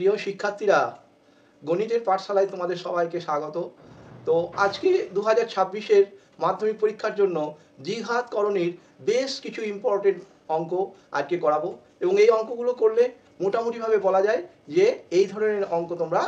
প্রিয় শিক্ষার্থীরা, গণিতের পাঠশালায় তোমাদের সবাইকে স্বাগত। তো আজকে 2026-এর মাধ্যমিক পরীক্ষার জন্য দ্বিঘাত করণীর বেশ কিছু ইম্পর্টেন্ট অঙ্ক আজকে করাবো, এবং এই অঙ্কগুলো করলে মোটামুটিভাবে বলা যায় যে এই ধরনের অঙ্ক তোমরা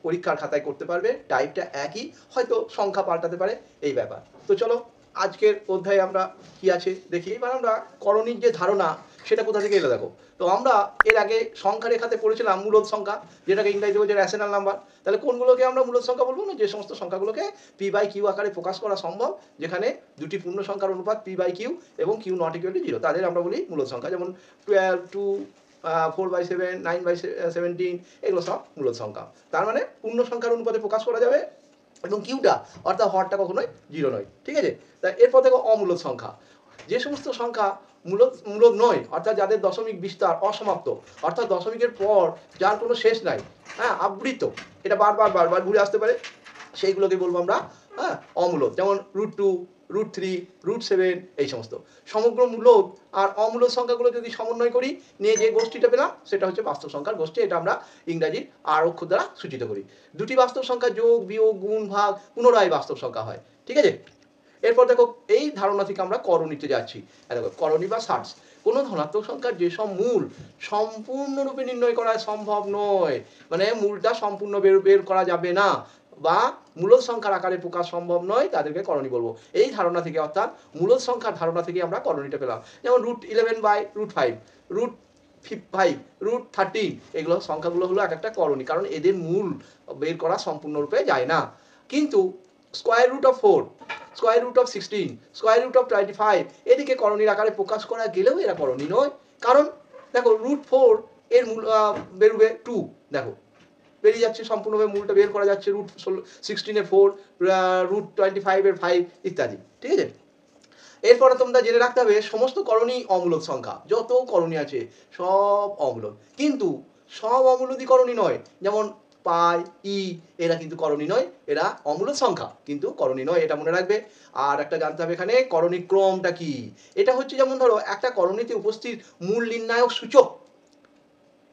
পরীক্ষার খাতায় করতে পারবে। টাইপটা একই, হয়তো সংখ্যা পাল্টাতে পারে, এই ব্যাপার। তো চলো আজকের অধ্যায়ে আমরা কি আছে দেখি। এবার আমরা করণীর যে ধারণা সেটা কোথা থেকে এলো দেখো। তো আমরা এর আগে সংখ্যা রেখাতে পড়েছিলাম মূলদ সংখ্যা, যেটাকে ইংরেজিতে বলছে রেশনাল নাম্বার। তাহলে কোনগুলোকে আমরা মূলদ সংখ্যা বলবো? না, যে সমস্ত সংখ্যাগুলোকে পি বাই কিউ আকারে প্রকাশ করা সম্ভব, যেখানে দুটি পূর্ণ সংখ্যার অনুপাত পি বাই কিউ এবং কিউ নট ইকুয়াল টু 0, তাদের আমরা বলি মূলদ সংখ্যা। যেমন 12, 2, 4/7, 9/17, এগুলো সব মূলদ সংখ্যা। তার মানে পূর্ণ সংখ্যার অনুপাতে প্রকাশ করা যাবে, এবং কিউটা অর্থাৎ হরটা কখনোই 0 নয়। ঠিক আছে? তা এরপর দেখো অমূলদ সংখ্যা। যে সমস্ত সংখ্যা মূলদ নয়, অর্থাৎ যাদের দশমিক বিস্তার অসমাপ্ত, অর্থাৎ দশমিকের পর যার কোনো শেষ নাই, হ্যাঁ, আবৃত, এটা বারবার বারবার ঘুরে আসতে পারে, সেইগুলোকে বলবো আমরা অমূলদ। যেমন √2, √3, √7, এই সমস্ত সমগ্র মূলদ আর অমূলদ সংখ্যাগুলো যদি সমন্বয় করি, নিয়ে যে গোষ্ঠীটা পেলাম সেটা হচ্ছে বাস্তব সংখ্যার গোষ্ঠী। এটা আমরা ইংরাজির আর অক্ষর দ্বারা সূচিত করি। দুটি বাস্তব সংখ্যা যোগ, বিয়োগ, গুণ, ভাগ পুনরায় বাস্তব সংখ্যা হয়। ঠিক আছে? এরপর দেখো এই ধারণা থেকে আমরা করণীতে যাচ্ছি। দেখো করণী বা সার্চ। কোনো ধনাত্মক সংখ্যার যেসব মূল সম্পূর্ণরূপে নির্ণয় করা সম্ভব নয়, মানে মূলটা সম্পূর্ণ বের করা যাবে না, বা মূলদ সংখ্যার আকারে প্রকাশ সম্ভব নয়, তাদেরকে করণী বলবো। এই ধারণা থেকে, অর্থাৎ মূলদ সংখ্যার ধারণা থেকে আমরা করণীটা পেলাম। যেমন √11/√5, √5, √13, এগুলো সংখ্যাগুলো হলো এক একটা করণী, কারণ এদের মূল বের করা সম্পূর্ণরূপে যায় না। কিন্তু √4, √16, √25, এদিকে করণীর আকারে প্রকাশ করা গেলেও এরা করণী নয়। কারণ দেখো √4 এর মূল বেরোবে 2, দেখো বেরিয়ে যাচ্ছে সম্পূর্ণভাবে, মূলটা বের করা যাচ্ছে। √16-এর 4, √25-এর 5 ইত্যাদি। ঠিক আছে? এরপরে তোমরা জেনে রাখতে হবে সমস্ত করণী অমূলদ সংখ্যা, যত করণী আছে সব অমূলদ। কিন্তু সব অমূলদই করণী নয়। যেমন পাই, ই, এরা কিন্তু করণী নয়, এরা অমূলদ সংখ্যা কিন্তু করণী নয়, এটা মনে রাখবে। আর একটা জানতে হবে এখানে করণী ক্রমটা কি। এটা হচ্ছে যেমন ধরো একটা করণীতে উপস্থিত মূল নির্ণায়ক সূচক,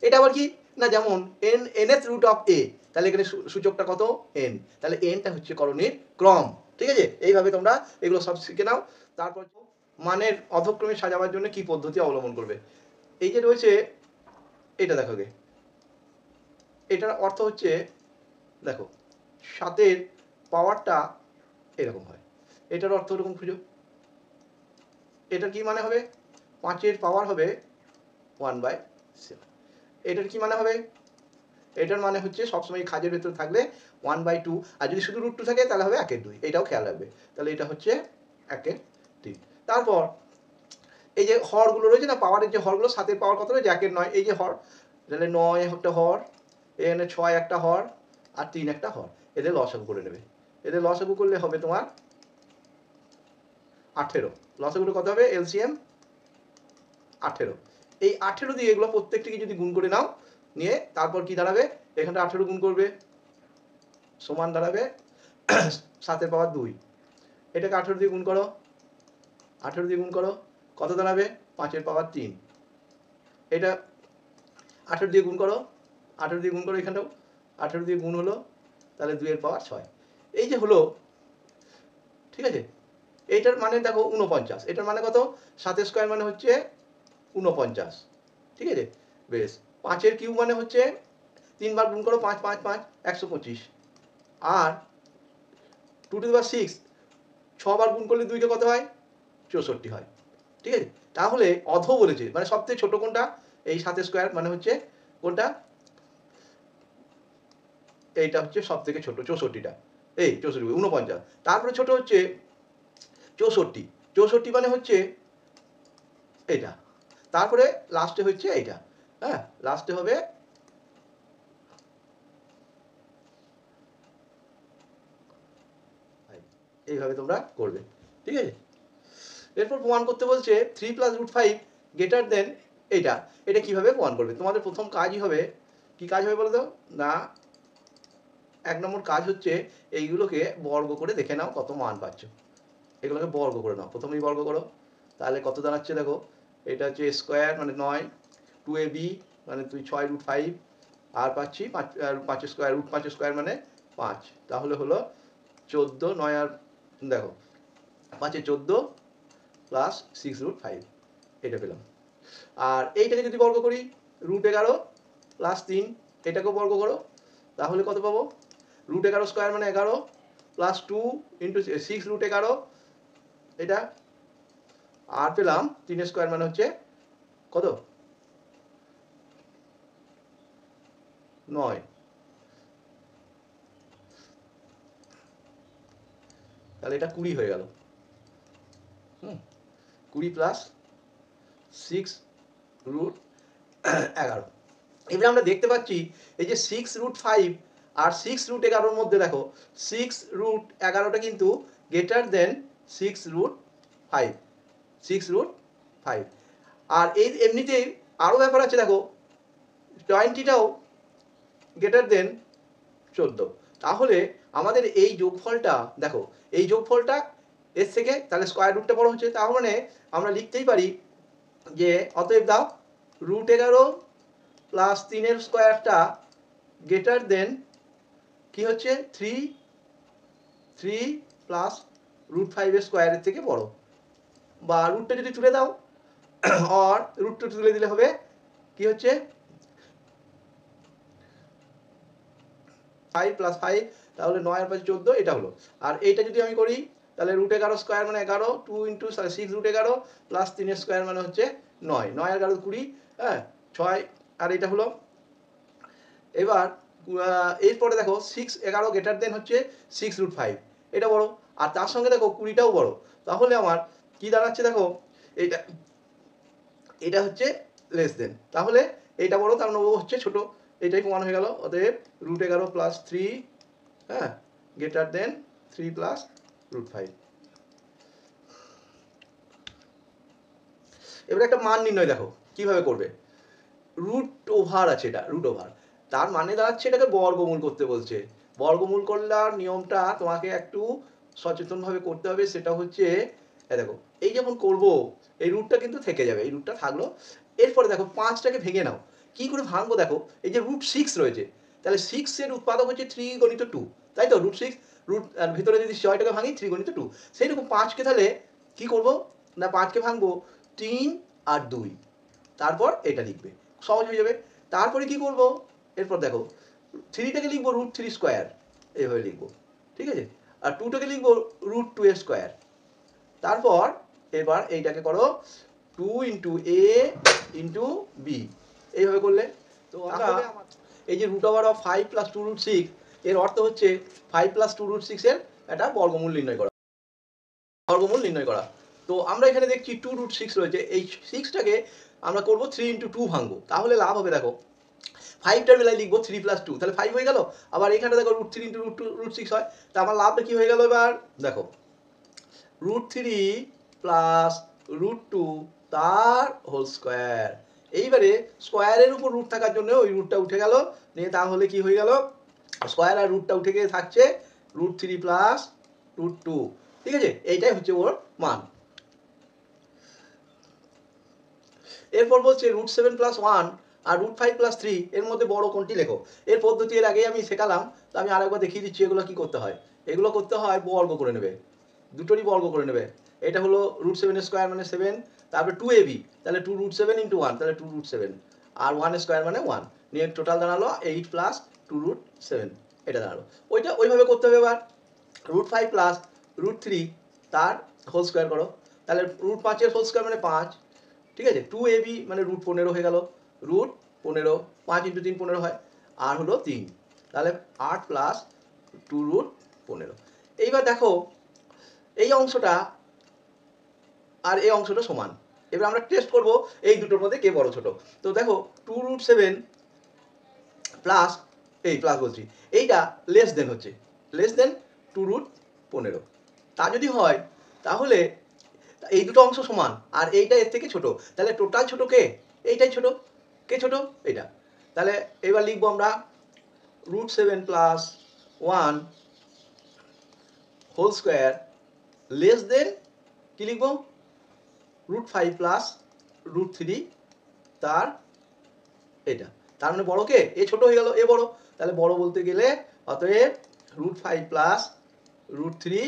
এটা আবার কি না, যেমন nth রুট অফ a, তাহলে এখানে সূচকটা কত? n, তাহলে nটা হচ্ছে করণীর ক্রম। ঠিক আছে? এইভাবে তোমরা এগুলো সব শিখে নাও। তারপর মানের অধক্রমে সাজাবার জন্য কি পদ্ধতি অবলম্বন করবে। এই যে রয়েছে এটা, দেখো গে, এটার অর্থ হচ্ছে, দেখো 7-এর পাওয়ারটা এরকম হয়, এটার অর্থ এরকম খুঁজো। এটার কি মানে হবে? 5-এর পাওয়ার হবে 1/7। এটার কি মানে হবে? এটার মানে হচ্ছে সবসময় খাজের ভেতর থাকলে 1/2, আর যদি শুধু √2 থাকে তাহলে হবে 1/2, এটাও খেয়াল রাখবে। তাহলে এটা হচ্ছে 1/2। তারপর এই যে হরগুলো রয়েছে না, পাওয়ারের যে হরগুলো, 7-এর পাওয়ার কত রয়েছে? 1/9, এই যে হর, তাহলে 9 একটা হর, এখানে 6 একটা হর, আর 3 একটা হর। এদের লসাগু করে নেবে। এদের লসাগু করলে হবে তোমার 18। লসাগুলো কত হবে? এলসিএম 18। এই 18 দিয়ে এগুলো প্রত্যেকটিকে যদি গুণ করে নাও, নিয়ে তারপর কি দাঁড়াবে? এখানটা 18 গুণ করবে, সমান দাঁড়াবে 7-এর পাওয়ার 2। এটাকে 18 দিয়ে গুণ করো, 18 দিয়ে গুণ করো, কত দাঁড়াবে? 5-এর পাওয়ার 3। এটা 18 দিয়ে গুণ করো, 18 দিয়ে গুণ করো, এখানটাও 18 দিয়ে গুণ হলো, তাহলে 2-এর পাওয়ার 6। এই যে হলো, ঠিক আছে? এইটার মানে দেখো 49। এটার মানে কত? 7-এর স্কোয়ার মানে হচ্ছে 49। ঠিক আছে? বেশ। 5-এর কিউব মানে হচ্ছে 3 বার গুণ করো, 5, 5, 5, 125। আর 2⁶, 6 বার গুণ করলে 2-কে কত হয়? 64 হয়। ঠিক আছে? তাহলে অধ বলেছে, মানে সবথেকে ছোট কোনটা? এই 7-এর স্কোয়ার মানে হচ্ছে কোনটা? এইটা হচ্ছে সবথেকে ছোট, 64টা। এই 64, 49। তারপরে ছোট হচ্ছে 64। 64 মানে হচ্ছে এটা। তারপরে লাস্টে হচ্ছে এইটা। হ্যাঁ, লাস্টে হবে এইভাবে তোমরা করবে। ঠিক আছে? এরপর প্রমাণ করতে বলছে 3 + √5 গ্রেটার দেন এইটা। এটা কিভাবে প্রমাণ করবে? তোমাদের প্রথম কাজই হবে, কি কাজ হবে বলো তো? না, 1 নম্বর কাজ হচ্ছে এইগুলোকে বর্গ করে দেখে নাও কত মান পাচ্ছ। এগুলোকে বর্গ করে নাও, প্রথমেই বর্গ করো, তাহলে কত দাঁড়াচ্ছে দেখো। এটা হচ্ছে স্কোয়ার মানে 9, 2ab মানে 6 √5, আর পাচ্ছি 5 স্কোয়ার, রুট 5 স্কোয়ার মানে 5, তাহলে হলো 14, 9 আর দেখো 5 14 প্লাস 6√5, এটা পেলাম। আর এইটাকে যদি বর্গ করি √11 প্লাস 3, এটাকেও বর্গ করো, তাহলে কত পাবো? √11 স্কোয়ার মানে 11 প্লাস 2 ইন্টু 6√11, এটা আর পেলাম 3 স্কোয়ার মানে হচ্ছে কত? 9। তাহলে এটা 20 হয়ে গেল। 20 প্লাস 6√11। এবার আমরা দেখতে পাচ্ছি এই যে 6√5 আর 6√11 মধ্যে দেখো 6√11টা কিন্তু গ্রেটার দেন 6√5, 6√5। আর এই এমনিতেই আরও ব্যাপার আছে, দেখো 20টাও গ্রেটার দেন 14। তাহলে আমাদের এই যোগফলটা দেখো, এই যোগফলটা এর থেকে তাহলে স্কোয়ার রুটটা বড় হচ্ছে, তার মানে আমরা লিখতেই পারি যে অতএব দাও √11 প্লাস 3 স্কোয়ারটা গ্রেটার দেন কি হচ্ছে 3 প্লাস √5 স্কোয়ারের থেকে বড়। বা রুটটা যদি তুলে দাও আর রুটটা তুলে দিলে হবে কি হচ্ছে 5 প্লাস 5, তাহলে 9 আর 5 14, এটা হলো। আর এইটা যদি আমি করি তাহলে √11 স্কোয়ার মানে 11, 2 ইন্টু 6√11 প্লাস 3 স্কোয়ার মানে হচ্ছে 9, 9 আর 11 20, হ্যাঁ 6, আর এটা হলো। এবার এরপরে দেখো 611 গ্রেটার দেন হচ্ছে 6√5, এটা বড়। আর তার সঙ্গে দেখো 20টাও বড়, তাহলে আমার কি দাঁড়াচ্ছে দেখো, এটা এটা হচ্ছে লেস দেন, তাহলে এটা বড়, তার মানে ও হচ্ছে ছোট, এটাই প্রমাণ হয়ে গেল। অতএব √11 প্লাস 3, হ্যাঁ গ্রেটার দেন 3 প্লাস √5। এবার একটা মান নির্ণয় দেখো কিভাবে করবে। √ওভার আছে, এটা √ওভার, তার মানে দাঁড়াচ্ছে এটাকে বর্গমূল করতে বলছে। বর্গমূল করলার নিয়মটা তোমাকে একটু সচেতনভাবে করতে হবে, সেটা হচ্ছে দেখো এই যখন করব এই রুটটা কিন্তু থেকে যাবে, এই রুটটা থাকলো। এরপরে দেখো 5টাকে ভেঙে নাও, কি করে ভাঙবো দেখো, এই যে √6 রয়েছে, তাহলে 6 এর উৎপাদক হচ্ছে 3 × 2, তাই তো √6, রুট আর ভিতরে যদি 6টাকে ভাঙি 3 × 2, সেইরকম 5কে তাহলে কি করব না 5কে ভাঙবো 3 আর 2, তারপর এটা লিখবে, সহজ হয়ে যাবে। তারপরে কি করব, এরপর দেখো 3টাকে লিখবো √3 স্কোয়ার, এইভাবে লিখবো, ঠিক আছে। আর 2টাকে লিখবো √2 স্কোয়ার। তারপর এবার এইটাকে করো 2 ইন্টু a ইন্টু b, এইভাবে করলে তো আমরা এই যে √5 প্লাস 2√6, এর অর্থ হচ্ছে 5 প্লাস 2√6 এর একটা বর্গমূল নির্ণয় করা, বর্গমূল নির্ণয় করা। তো আমরা এখানে দেখছি 2√6 রয়েছে, এই 6টাকে আমরা করবো 3 ইন্টু 2 ভাঙবো, তাহলে লাভ হবে দেখো 5টার বেলায় লিখবো 3 প্লাস 2, তাহলে 5 হয়ে গেল। আবার এখানে দেখো √3 ইন্টু √6 হয়, তা আমার লাভটা কি হয়ে গেল, এবার দেখো √3 প্লাস √2 তার হোল স্কোয়ার। এইবারে স্কোয়ারের উপর রুট থাকার জন্য ওই রুটটা উঠে গেল, নিয়ে তাহলে কি হয়ে গেল, স্কোয়ার আর রুটটা উঠে গিয়ে থাকছে √3 প্লাস √2, ঠিক আছে, এইটাই হচ্ছে ওর মান। এরপর বলছে √7 প্লাস 1 আর √5 প্লাস 3 এর মধ্যে বড় কোনটি লেখো। এর পদ্ধতি এর আগেই আমি শেখালাম, তো আমি আরেকবার দেখিয়ে দিচ্ছি এগুলো কি করতে হয়। এগুলো করতে হয় বর্গ করে নেবে, দুটোরই বর্গ করে নেবে। এটা হলো √7 স্কোয়ার মানে 7, তারপরে 2ab, তাহলে 2√7 ইন্টু 1, তাহলে 2√7, আর 1 স্কোয়ার মানে 1, নিয়ে টোটাল দাঁড়ালো 8 প্লাস 2√7, এটা দাঁড়ালো। ওইটা ওইভাবে করতে হবে। এবার √5 প্লাস √3 তার হোল স্কোয়ার করো, তাহলে √5 হোল স্কোয়ার মানে 5, ঠিক আছে। 2ab মানে √15 হয়ে গেল, √15, 5 ইন্টু 3 15 হয়, আর হলো 3, তাহলে 8 প্লাস 2√15। এইবার দেখো এই অংশটা আর এই অংশটা সমান। এবার আমরা টেস্ট করব এই দুটোর মধ্যে কে বড় ছোট। তো দেখো 2√7 প্লাস এই প্লাস বলছি, এইটা লেস দেন হচ্ছে, লেস দেন 2√15। তা যদি হয় তাহলে এই দুটো অংশ সমান আর এইটা এর থেকে ছোট, তাহলে টোটাল ছোট কে, এইটাই ছোট। কে ছোট, এটা। তাহলে এবার লিখবো আমরা √7 plus 1 whole square less than কি লিখবো √5 প্লাস √3 তার এটা, তার মানে বড় কে? এ ছোট হয়ে গেল, এ বড়। তাহলে বড় বলতে গেলে অতএব √5 প্লাস √3,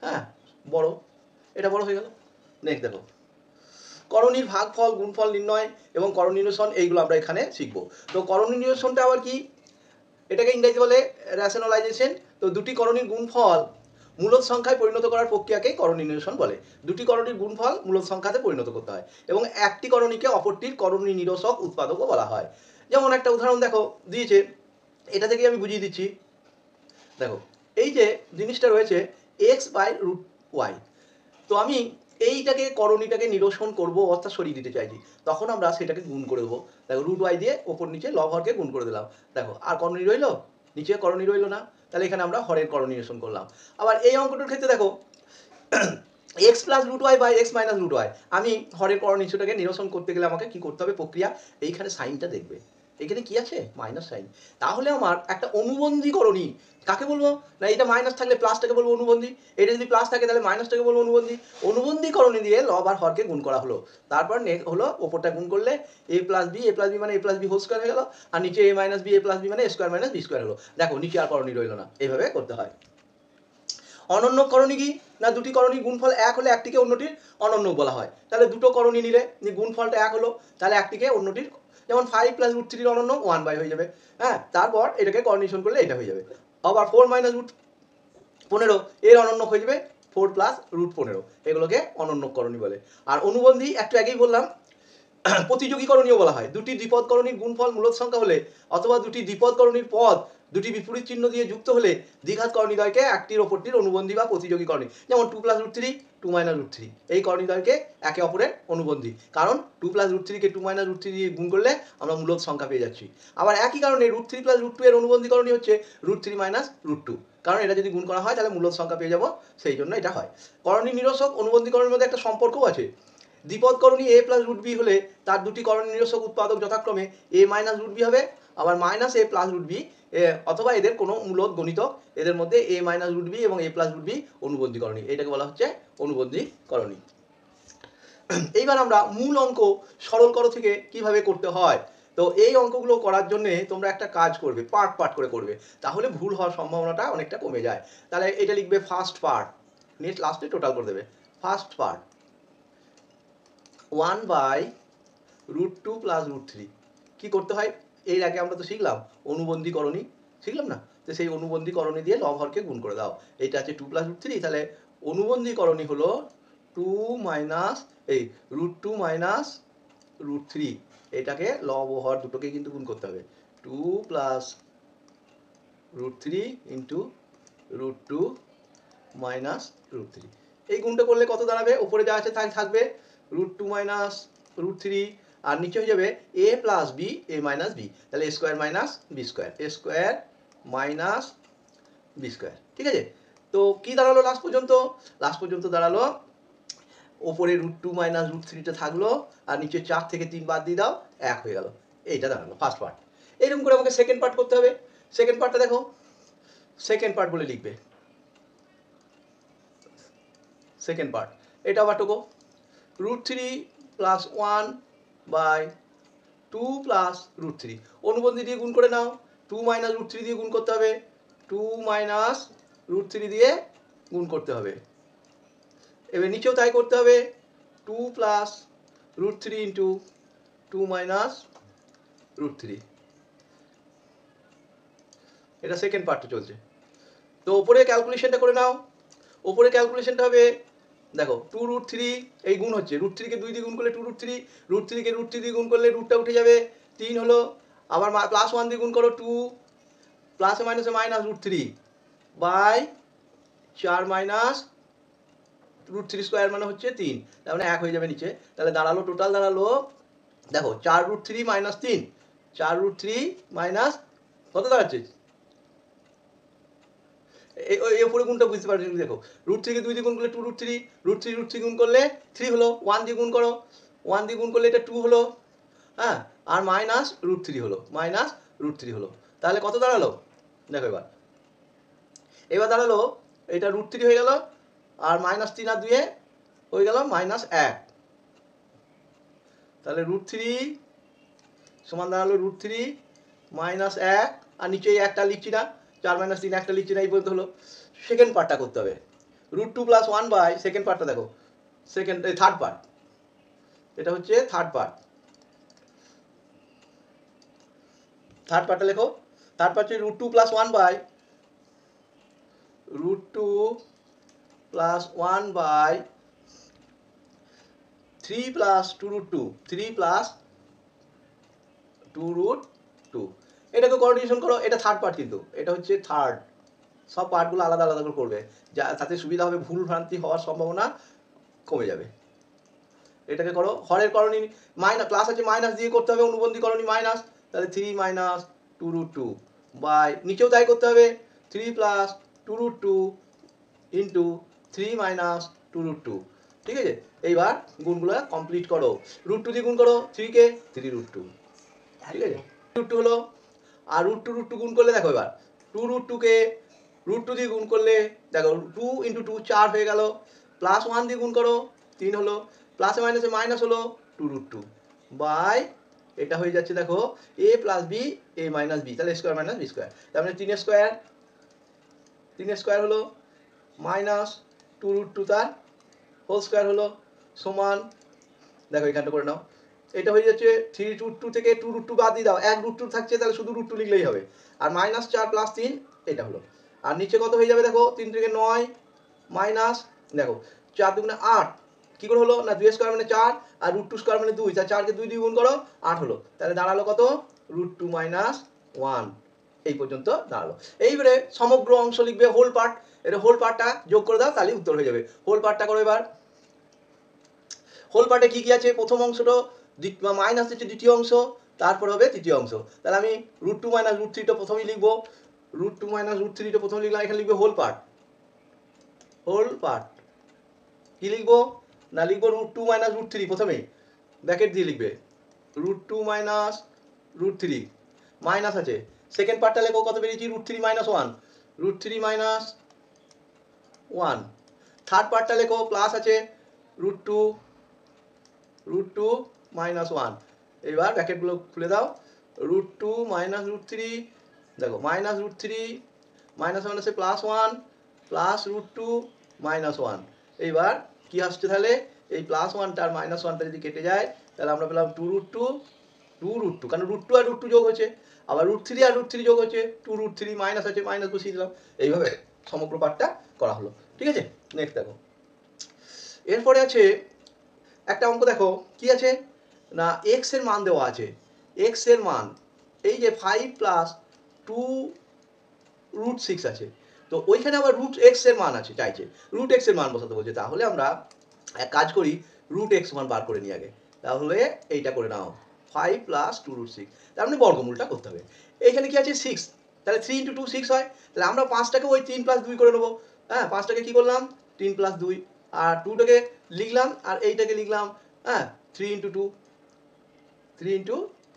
হ্যাঁ বড়, এটা বড় হয়ে গেল। নেক্সট দেখো, করণীর ভাগফল, গুণফল নির্ণয় এবং করণ নিরসন, এইগুলো আমরা এখানে শিখব। তো করণ নিরসনটা আবার কি? এটাকে ইংরেজি বলে রেশনালাইজেশন। তো দুটি করণীর গুণফল মূলদ সংখ্যায় পরিণত করার প্রক্রিয়াকে করণ নিরসন বলে। দুটি করণীর গুণফল মূলদ সংখ্যাতে পরিণত করতে হয় এবং একটি করণীকে অপরটির করণী নিরসক উৎপাদকও বলা হয়। যেমন একটা উদাহরণ দেখো দিয়েছে, এটা থেকে আমি বুঝিয়ে দিচ্ছি। দেখো এই যে জিনিসটা রয়েছে x/√y, তো আমি এইটাকে করণীটাকে নিরসন করব অর্থাৎ সরিয়ে দিতে চাইছি, তখন আমরা সেটাকে গুণ করে দেবো। দেখো √y দিয়ে ওপর নিচে লব হরকে গুণ করে দিলাম। দেখো আর করণী রইল, নিচে করণী রইল না, তাহলে এখানে আমরা হরের করণ নিরসন করলাম। আবার এই অঙ্কটার ক্ষেত্রে দেখো x+√y/x-√y, আমি হরের করণ নিরসনটাকে নিরসন করতে গেলে আমাকে কি করতে হবে প্রক্রিয়া? এইখানে সাইনটা দেখবে, এখানে কি আছে? Minus sine. তাহলে আমার একটা অনুবন্ধী করণী কাকে বলবো? না এটা মাইনাস থাকলে প্লাসটাকে বলবো অনুবন্ধী, এটা যদি প্লাস থাকে তাহলে মাইনাসটাকে বলবো অনুবন্ধী। অনুবন্ধী করণী দিয়ে লব আর হরকে গুণ করা হলো, তারপর নেক্সট হলো ওপরটা গুণ করলে a প্লাস বি মানে a plus b whole square হয়ে গেল, আর নিচে a মাইনাস বি মানে a square minus b square হলো। দেখো নিচে আর করণী রইল না, এইভাবে করতে হয়। অনন্য করণী কি? না দুটি করণীর গুণফল এক হলে একটিকে অন্যটির অনন্য বলা হয়। তাহলে দুটো করণী নিলে গুণফলটা এক হলো, তাহলে একটিকে অন্যটির, যেমন 5 + √3 অনন্য 1/, হয়ে যাবে। হ্যাঁ, তারপর এটাকে করণীশন করলে এটা হয়ে যাবে। আবার 4 - √15 এর অনন্য হয়ে যাবে 4 + √15, এগুলোকে অনন্য করণী বলে। আর অনুবন্ধী একটু আগেই বললাম প্রতিযোগী করণীয় বলা হয়। দুটি দ্বিপদ করণীর গুণফল মূলদ সংখ্যা হলে অথবা দুটি দ্বিপদ করণীর পদ দুটি বিপরীত চিহ্ন দিয়ে যুক্ত হলে দ্বিঘাত করণীদ্বয়কে একটির অপরটির অনুবন্ধী বা প্রতিযোগী করণী, যেমন 2 + √3 2 - √3, এই করণীদ্বয়কে একে অপরের অনুবন্ধী, কারণ 2 + √3 কে 2 - √3 দিয়ে গুণ করলে আমরা মূলদ সংখ্যা পেয়ে যাচ্ছি। আবার একই কারণে √3 + √2 এর অনুবন্ধী করণী হচ্ছে √3 - √2, কারণ এটা যদি গুণ করা হয় তাহলে মূলদ সংখ্যা পেয়ে যাব, সেই জন্য এটা হয়। করণী নিরসক অনুবন্ধী করণীর মধ্যে একটা সম্পর্কও আছে। দ্বিপদ করণী a + √b হলে তার দুটি করণ নিরসক উৎপাদক যথাক্রমে a - √b হবে, আবার -a + √b, অথবা এদের কোনো মূলদ গণিতক, এদের মধ্যে a - √b এবং a + √b অনুবন্ধী করণী, এটাকে বলা হচ্ছে অনুবন্ধী করণী। এইবার আমরা মূল অঙ্ক সরল কর থেকে কিভাবে করতে হয়। তো এই অঙ্কগুলো করার জন্য তোমরা একটা কাজ করবে, পার্ট পার্ট করে করবে, তাহলে ভুল হওয়ার সম্ভাবনাটা অনেকটা কমে যায়। তাহলে এটা লিখবে ফার্স্ট পার্ট, নেক্সট লাস্টে টোটাল করে দেবে। ফার্স্ট পার্ট 1/√2 + √3, কি করতে হয়? এর আগে আমরা তো শিখলাম অনুবন্ধী করণী, শিখলাম না? তো সেই অনুবন্ধী করণী দিয়ে লব হরকে গুণ করে দাও। এটা আছে 2 + √3, তাহলে অনুবন্ধী করণী হলো 2 - √2 - √3, এটাকে লব ও হর দুটোকে কিন্তু গুণ করতে হবে। 2 + √3 × √2 - √3, এই গুণটা করলে কত দাঁড়াবে? উপরে যা আছে তাই থাকবে, √2 - √3, আর নিচে হয়ে যাবে a + b a - b, তাহলে a² - b², ঠিক আছে? তো কি দাঁড়ালো লাস্ট পর্যন্ত? লাস্ট পর্যন্ত দাঁড়ালো ওপরে √2 - √3টা থাকলো, আর নিচে 4 থেকে 3 বাদ দিয়ে দাও, 1 হয়ে গেল। এইটা দাঁড়ালো ফার্স্ট পার্ট। এরকম করে আমাকে সেকেন্ড পার্ট করতে হবে। সেকেন্ড পার্টটা দেখো, সেকেন্ড পার্ট বলে লিখবে। সেকেন্ড পার্ট এটা আবার টোকো, √3 + 1/2 + √3, অনুবন্ধী দিয়ে গুণ করে নাও। 2 - √3 দিয়ে গুণ করতে হবে, 2 - √3 দিয়ে গুণ করতে হবে। এবার নিচেও তাই করতে হবে, 2 + √3 × 2 - √3, এটা সেকেন্ড পার্টে চলছে। তো ওপরে ক্যালকুলেশনটা করে নাও। ওপরে ক্যালকুলেশনটা হবে, দেখো 2 √3, এই গুণ হচ্ছে, √3 কে 2 দিয়ে গুণ করলে 2 √3, √3 কে √3 দিয়ে গুণ করলে রুটটা উঠে যাবে, 3 হলো। আবার +1 দিয়ে গুণ করো, 2 প্লাসে মাইনাসে -√3/4 -√3² মানে হচ্ছে 3, তার মানে 1 হয়ে যাবে নিচে। তাহলে দাঁড়ালো, টোটাল দাঁড়ালো, দেখো 4 √3 - 3, 4 √3 মাইনাস কত দাঁড়াচ্ছে? এই উপরে গুণটা বুঝতে পারছি, দেখো √3 কে 2 দিয়ে গুণ করলে 2 √3, √3 গুণ করলে 3 হলো, 1 দিয়ে গুণ করো, 1 দিয়ে গুণ করলে এটা 2 হলো, হ্যাঁ, আর -√3 হলো, -√3 হলো। তাহলে কত দাঁড়ালো? দেখো এবার দাঁড়ালো, এটা √3 হয়ে গেল, আর -3 আর 2 হয়ে গেল -1, তাহলে √3 সমান দাঁড়ালো √3 মাইনাস 1, আর নিচে একটা লিখছি না, 4 মাইনাস 3 একটা লিখছি না, এই বলতে হলো। সেকেন্ড পার্টটা করতে হবে, √2 প্লাস 1 বাই সেকেন্ড পার্টটা দেখো, থার্ড পার্ট, এটা হচ্ছে থার্ড পার্টটা লেখো। থার্ড পার্ট হচ্ছে √2 plus 1 by √2 + 1 by 3 plus 2√2, 3 plus 2√2। এটাকে কোঅর্ডিনেশন করো, এটা থার্ড পার্ট, কিন্তু এটা হচ্ছে থার্ড। সব পার্টগুলো আলাদা আলাদা করে করবে, যা তাতে সুবিধা হবে, ভুল ভ্রান্তি হওয়ার সম্ভাবনা কমে যাবে। এটাকে করো, হরের করণী মাইনাস, প্লাস আছে মাইনাস দিয়ে করতে হবে, অনুবন্ধী করণী মাইনাস, তাহলে 3 মাইনাস 2√2 বাই, নিচেও তাই করতে হবে, 3 প্লাস 2√2 ইন্টু 3 মাইনাস 2√2। ঠিক আছে, এইবার গুণগুলো কমপ্লিট করো, √2 দিয়ে গুণ করো 3 কে, 3√2। ঠিক আছে, √2 হলো, আর √2 গুণ করলে দেখো এবার 2√2 কে √2 দিয়ে গুণ করলে দেখো 2 ইন্টু 2 4 হয়ে গেল, প্লাস 1 দিয়ে গুণ করো 3 হলো, প্লাসে মাইনাসে মাইনাস হলো 2√2 বাই, এটা হয়ে যাচ্ছে দেখো a plus b a minus b, তাহলে স্কোয়ার মাইনাস বি স্কোয়ার, তার মানে 3 স্কোয়ার হলো মাইনাস 2√2 তার হোল স্কোয়ার হলো সমান, দেখো এখানটা করে নাও, এটা হয়ে যাচ্ছে 3√2 থেকে 2√2 বাদ দিয়ে দাও, 1√2 থাকছে, তাহলে শুধু √2 লিখলেই হবে, আর মাইনাস 4 প্লাস 3 এটা হলো, আর নিচে কত হয়ে যাবে দেখো, 3 থেকে 9 মাইনাস, দেখো 4 দুগুণে 8, কি করে হলো না, 2 স্কোয়ার মানে 4 আর √2 স্কোয়ার মানে 2, তার 4 কে 2 দিয়ে গুণ করো 8 হলো, তাহলে দাঁড়ালো কত, √2 মাইনাস 1, এই পর্যন্ত দাঁড়ালো। এইবারে সমগ্র অংশ লিখবে, হোল পার্ট, এটা হোল পার্টটা যোগ করে দাও, তাহলে উত্তর হয়ে যাবে। হোল পার্টটা করো এবার। হোল পার্টে কি কি আছে, প্রথম অংশটা মাইনাস হচ্ছে দ্বিতীয় অংশ, তারপর হবে তৃতীয় অংশ, তাহলে আমি √2 মাইনাস √3টা প্রথমেই লিখবো, √2 মাইনাস √3টা প্রথমে লিখলাম, এখানে লিখবে হোল পার্ট কি লিখবো না, লিখবো √2 মাইনাস √3 প্রথমেই ব্র্যাকেট দিয়ে লিখবে, √2 মাইনাস √3 মাইনাস আছে, সেকেন্ড পার্টটা লেখো, কত বেরিয়েছি, √3 মাইনাস 1, √3 মাইনাস 1, থার্ড পার্টটা লেখো, প্লাস আছে √2 মাইনাস 1, এবার ব্র্যাকেটগুলো খুলে দাও, √2 মাইনাস √3, দেখো মাইনাস √3 মাইনাস মাইনাসে প্লাস 1 প্লাস √2 মাইনাস 1, এইবার কি আসছে তাহলে, এই প্লাস 1টা আর মাইনাস 1টা যদি কেটে যায়, তাহলে আমরা পেলাম 2√2, কারণ √2 আর √2 যোগ হচ্ছে, আবার √3 আর √3 যোগ হচ্ছে, 2√3 মাইনাস আছে, মাইনাস বসিয়ে দিলাম, এইভাবে সমগ্র পার্টটা করা হলো। ঠিক আছে, নেক্সট দেখো, এরপরে আছে একটা অঙ্ক, দেখো কি আছে না, x এর মান দেওয়া আছে, x এর মান এই যে 5 প্লাস 2√6 আছে, তো ওইখানে আবার √x এর মান আছে, চাইছে √x এর মান বসাতে বলছে, তাহলে আমরা এক কাজ করি, √x মান বার করে নিই আগে, তাহলে এইটা করে নাও, 5 প্লাস 2√6, তার মানে বর্গমূলটা করতে হবে, এইখানে কি আছে 6, তাহলে 3 ইন্টু 2 6 হয়, তাহলে আমরা 5টাকে ওই 3 প্লাস 2 করে নেবো, হ্যাঁ 5টাকে কি করলাম 3 প্লাস 2, আর 2টাকে লিখলাম, আর এইটাকে লিখলাম, হ্যাঁ 3 ইন্টু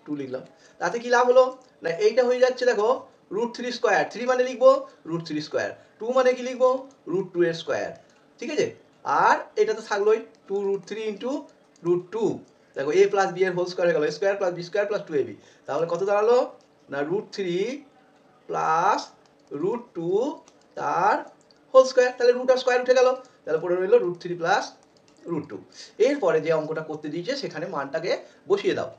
2 লিখলাম, তাতে কি লাভ হলো না, এইটা হয়ে যাচ্ছে দেখো √3 স্কোয়ার, 3 মানে লিখবো √3 স্কোয়ার, 2 মানে কি লিখবো √2 এর স্কোয়ার, ঠিক আছে, আর এটা তো থাকলোই 2√3 ইন্টু √2, দেখো a প্লাস b এর হোল স্কোয়ার হয়ে গেল, square plus b square plus 2ab, তাহলে কত দাঁড়ালো না √3 প্লাস √2 তার হোল স্কোয়ার, তাহলে রুট আর স্কোয়ার উঠে গেল, তাহলে পড়ে রইল √3 প্লাস √2। এরপরে যে অঙ্কটা করতে দিয়েছে সেখানে মানটাকে বসিয়ে দাও,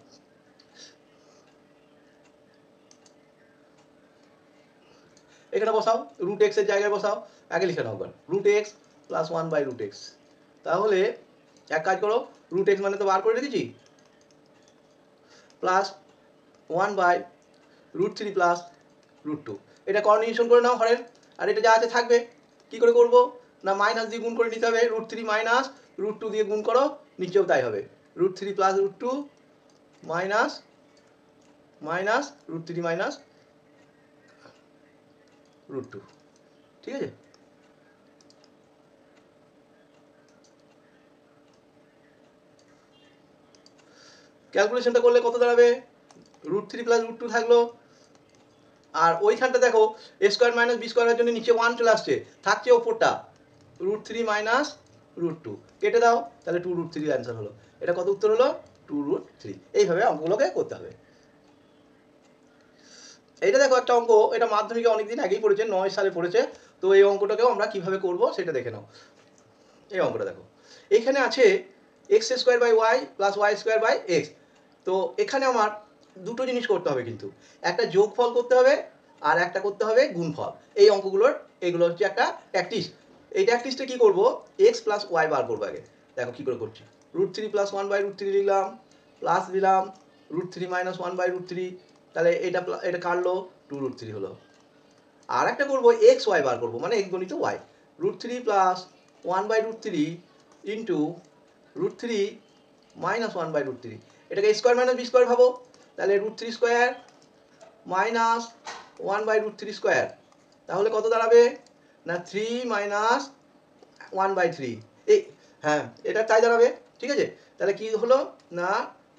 এখানে বসাও, √x এর জায়গায় বসাও, আগে লিখে নাও √x প্লাস 1 বাই √x, তাহলে এক কাজ করো, √x মানে তো বার করে রেখেছি, প্লাস 1 বাই √3 প্লাস √2, এটা কোঅর্ডিনেশন করে নাও হরের, আর এটা যা আছে থাকবে, কি করে করবো না, মাইনাস দিয়ে গুণ করে নিতে হবে, √3 মাইনাস √2 দিয়ে গুণ করো, নিচেও তাই হবে, √3 প্লাস √2 মাইনাস মাইনাস √3 মাইনাস √2, ঠিক আছে, ক্যালকুলেশনটা করলে কত দাঁড়াবে, √3 প্লাস √2 থাকলো, আর ওইখানটা দেখো a স্কোয়ার মাইনাস বি স্কোয়ারের জন্য নিচে 1 চলে আসছে, থাকছে ওপরটা √3 মাইনাস √2, কেটে দাও, তাহলে 2√3 অ্যান্সার হলো, এটা কত উত্তর হলো 2√3, এইভাবে অঙ্কগুলোকে করতে হবে। এইটা দেখো একটা অঙ্ক, এটা মাধ্যমিকে অনেকদিন আগেই পড়েছে, 9 সালে পড়েছে। তো এই অঙ্কটাকেও আমরা কিভাবে করব সেটা দেখে নাও। এই অঙ্কটা দেখো, এখানে আছে x square by y plus y square by x. তো এখানে আমার দুটো জিনিস করতে হবে কিন্তু, একটা যোগফল করতে হবে আর একটা করতে হবে গুণফল। এই অঙ্কগুলোর এগুলো হচ্ছে একটা প্র্যাকটিস। এই প্র্যাকটিসটা কী করবো, এক্স প্লাস ওয়াই বার করবো আগে। দেখো কী করে করছি, √3 প্লাস 1/√3 লিখলাম, প্লাস দিলাম √3 মাইনাস 1/√3, তাহলে এটা কাটলো 2√3 হলো। আর একটা করবো এক্স ওয়াই বার করবো, মানে এক্স গণিত ওয়াই, √3 প্লাস 1/√3 ইন্টু √3 মাইনাস 1/√3, এটাকে স্কোয়ার মাইনাস বি স্কোয়ার ভাবো, তাহলে √3 স্কোয়ার মাইনাস 1/√3 স্কোয়ার, তাহলে কত দাঁড়াবে না 3 মাইনাস 1/3, এই হ্যাঁ এটা তাই দাঁড়াবে। ঠিক আছে, তাহলে কি হলো না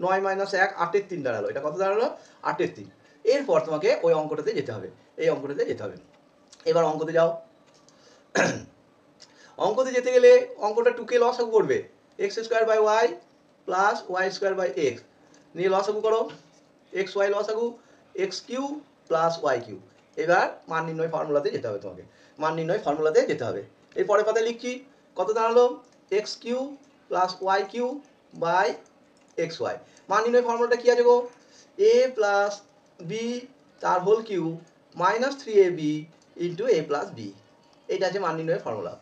9 মাইনাস 1 8-এর 3 দাঁড়ালো, এটা কত দাঁড়ালো 8-এর 3। এরপর তোমাকে ওই অঙ্কটাতে যেতে হবে, এই অঙ্কটাতে যেতে হবে। এবার অঙ্কতে যাও। অঙ্কতে যেতে গেলে অঙ্কটা 2কে লসাগু করবে, x square by y plus y square by x নিয়ে লসাগু করো, এক্স ওয়াই লসাগু x Q plus y cube. এবার মান নির্ণয় ফর্মুলাতে যেতে হবে, তোমাকে মান নির্ণয় ফর্মুলাতে যেতে হবে। এর পরের পাতায় লিখছি, কত দাঁড়ালো x Q plus y q by x y. মান নির্ণয় ফর্মুলাটা কী আছে গো, এ প্লাস বি তার whole Q minus 3ab into a plus b, এটা আছে মান নির্ণয়ের ফর্মুলা।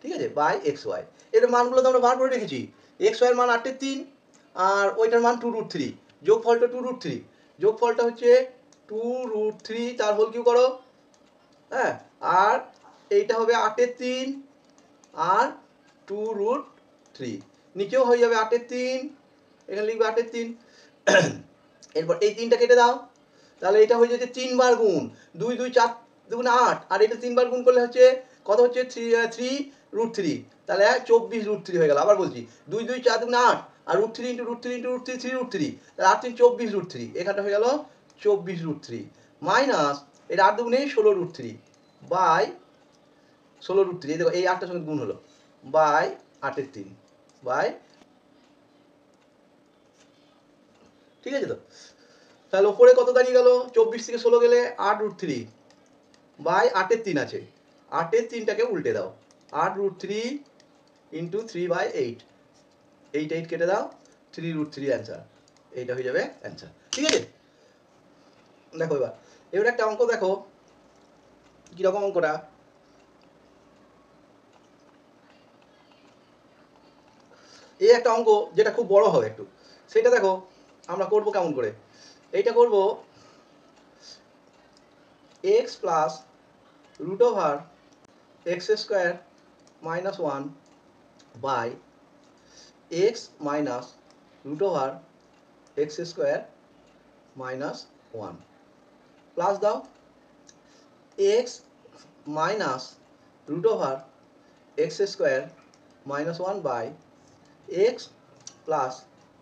ঠিক আছে, বাই এক্স ওয়াই। এর মানগুলো তো আমরা বার করে রেখেছি, এক্স ওয়াইয়ের মান 8-এর 3 আর ওইটার মান 2√3, যোগফলটা 2√3, যোগফলটা হচ্ছে 2√3 তার হোল কিউ করো, হ্যাঁ, আর এইটা হবে 8-এর 3 আর 2√3, নিচেও হয়ে যাবে 8-এর 3, এখানে লিখবে 8-এর 3। এরপর এই 3টা কেটে দাও, তাহলে এটা হয়ে যাচ্ছে 3 বার গুণ, 2 2 4 2 8, আর এটা 3 বার গুণ করলে হচ্ছে কত হচ্ছে 3√3, তাহলে 24√3 হয়ে গেল। আবার বলছি 2 2 4 2 8 আর √3 ইন্টু √3 ইন্টু √3 3√3, তাহলে 8 3 24√3, এখানটা হয়ে গেল 24√3 মাইনাস এটা 8 2 16√3 বাই 16√3, এই দেখো এই 8টার সঙ্গে গুণ হলো, বাই 8-এর 3 বাই, ঠিক আছে তো। তাহলে ওপরে কত দাঁড়িয়ে গেল, 24 থেকে 16 গেলে 8√3 বাই 8-এর 3 আছে, 8-এর 3টাকে উল্টে দাও, 8√3 ইন্টু 3/8, 8 কেটে দাও, 3√3 অ্যান্সার, এইটা হয়ে যাবে অ্যান্সার। ঠিক আছে, দেখো এবার একটা অঙ্ক দেখো কীরকম অঙ্কটা, এই একটা অঙ্ক যেটা খুব বড় হবে একটু, সেটা দেখো আমরা করব কেমন করে। এইটা করব x plus √x² minus 1 by x minus √x² minus 1, plus দাও x minus √x² minus 1 by x plus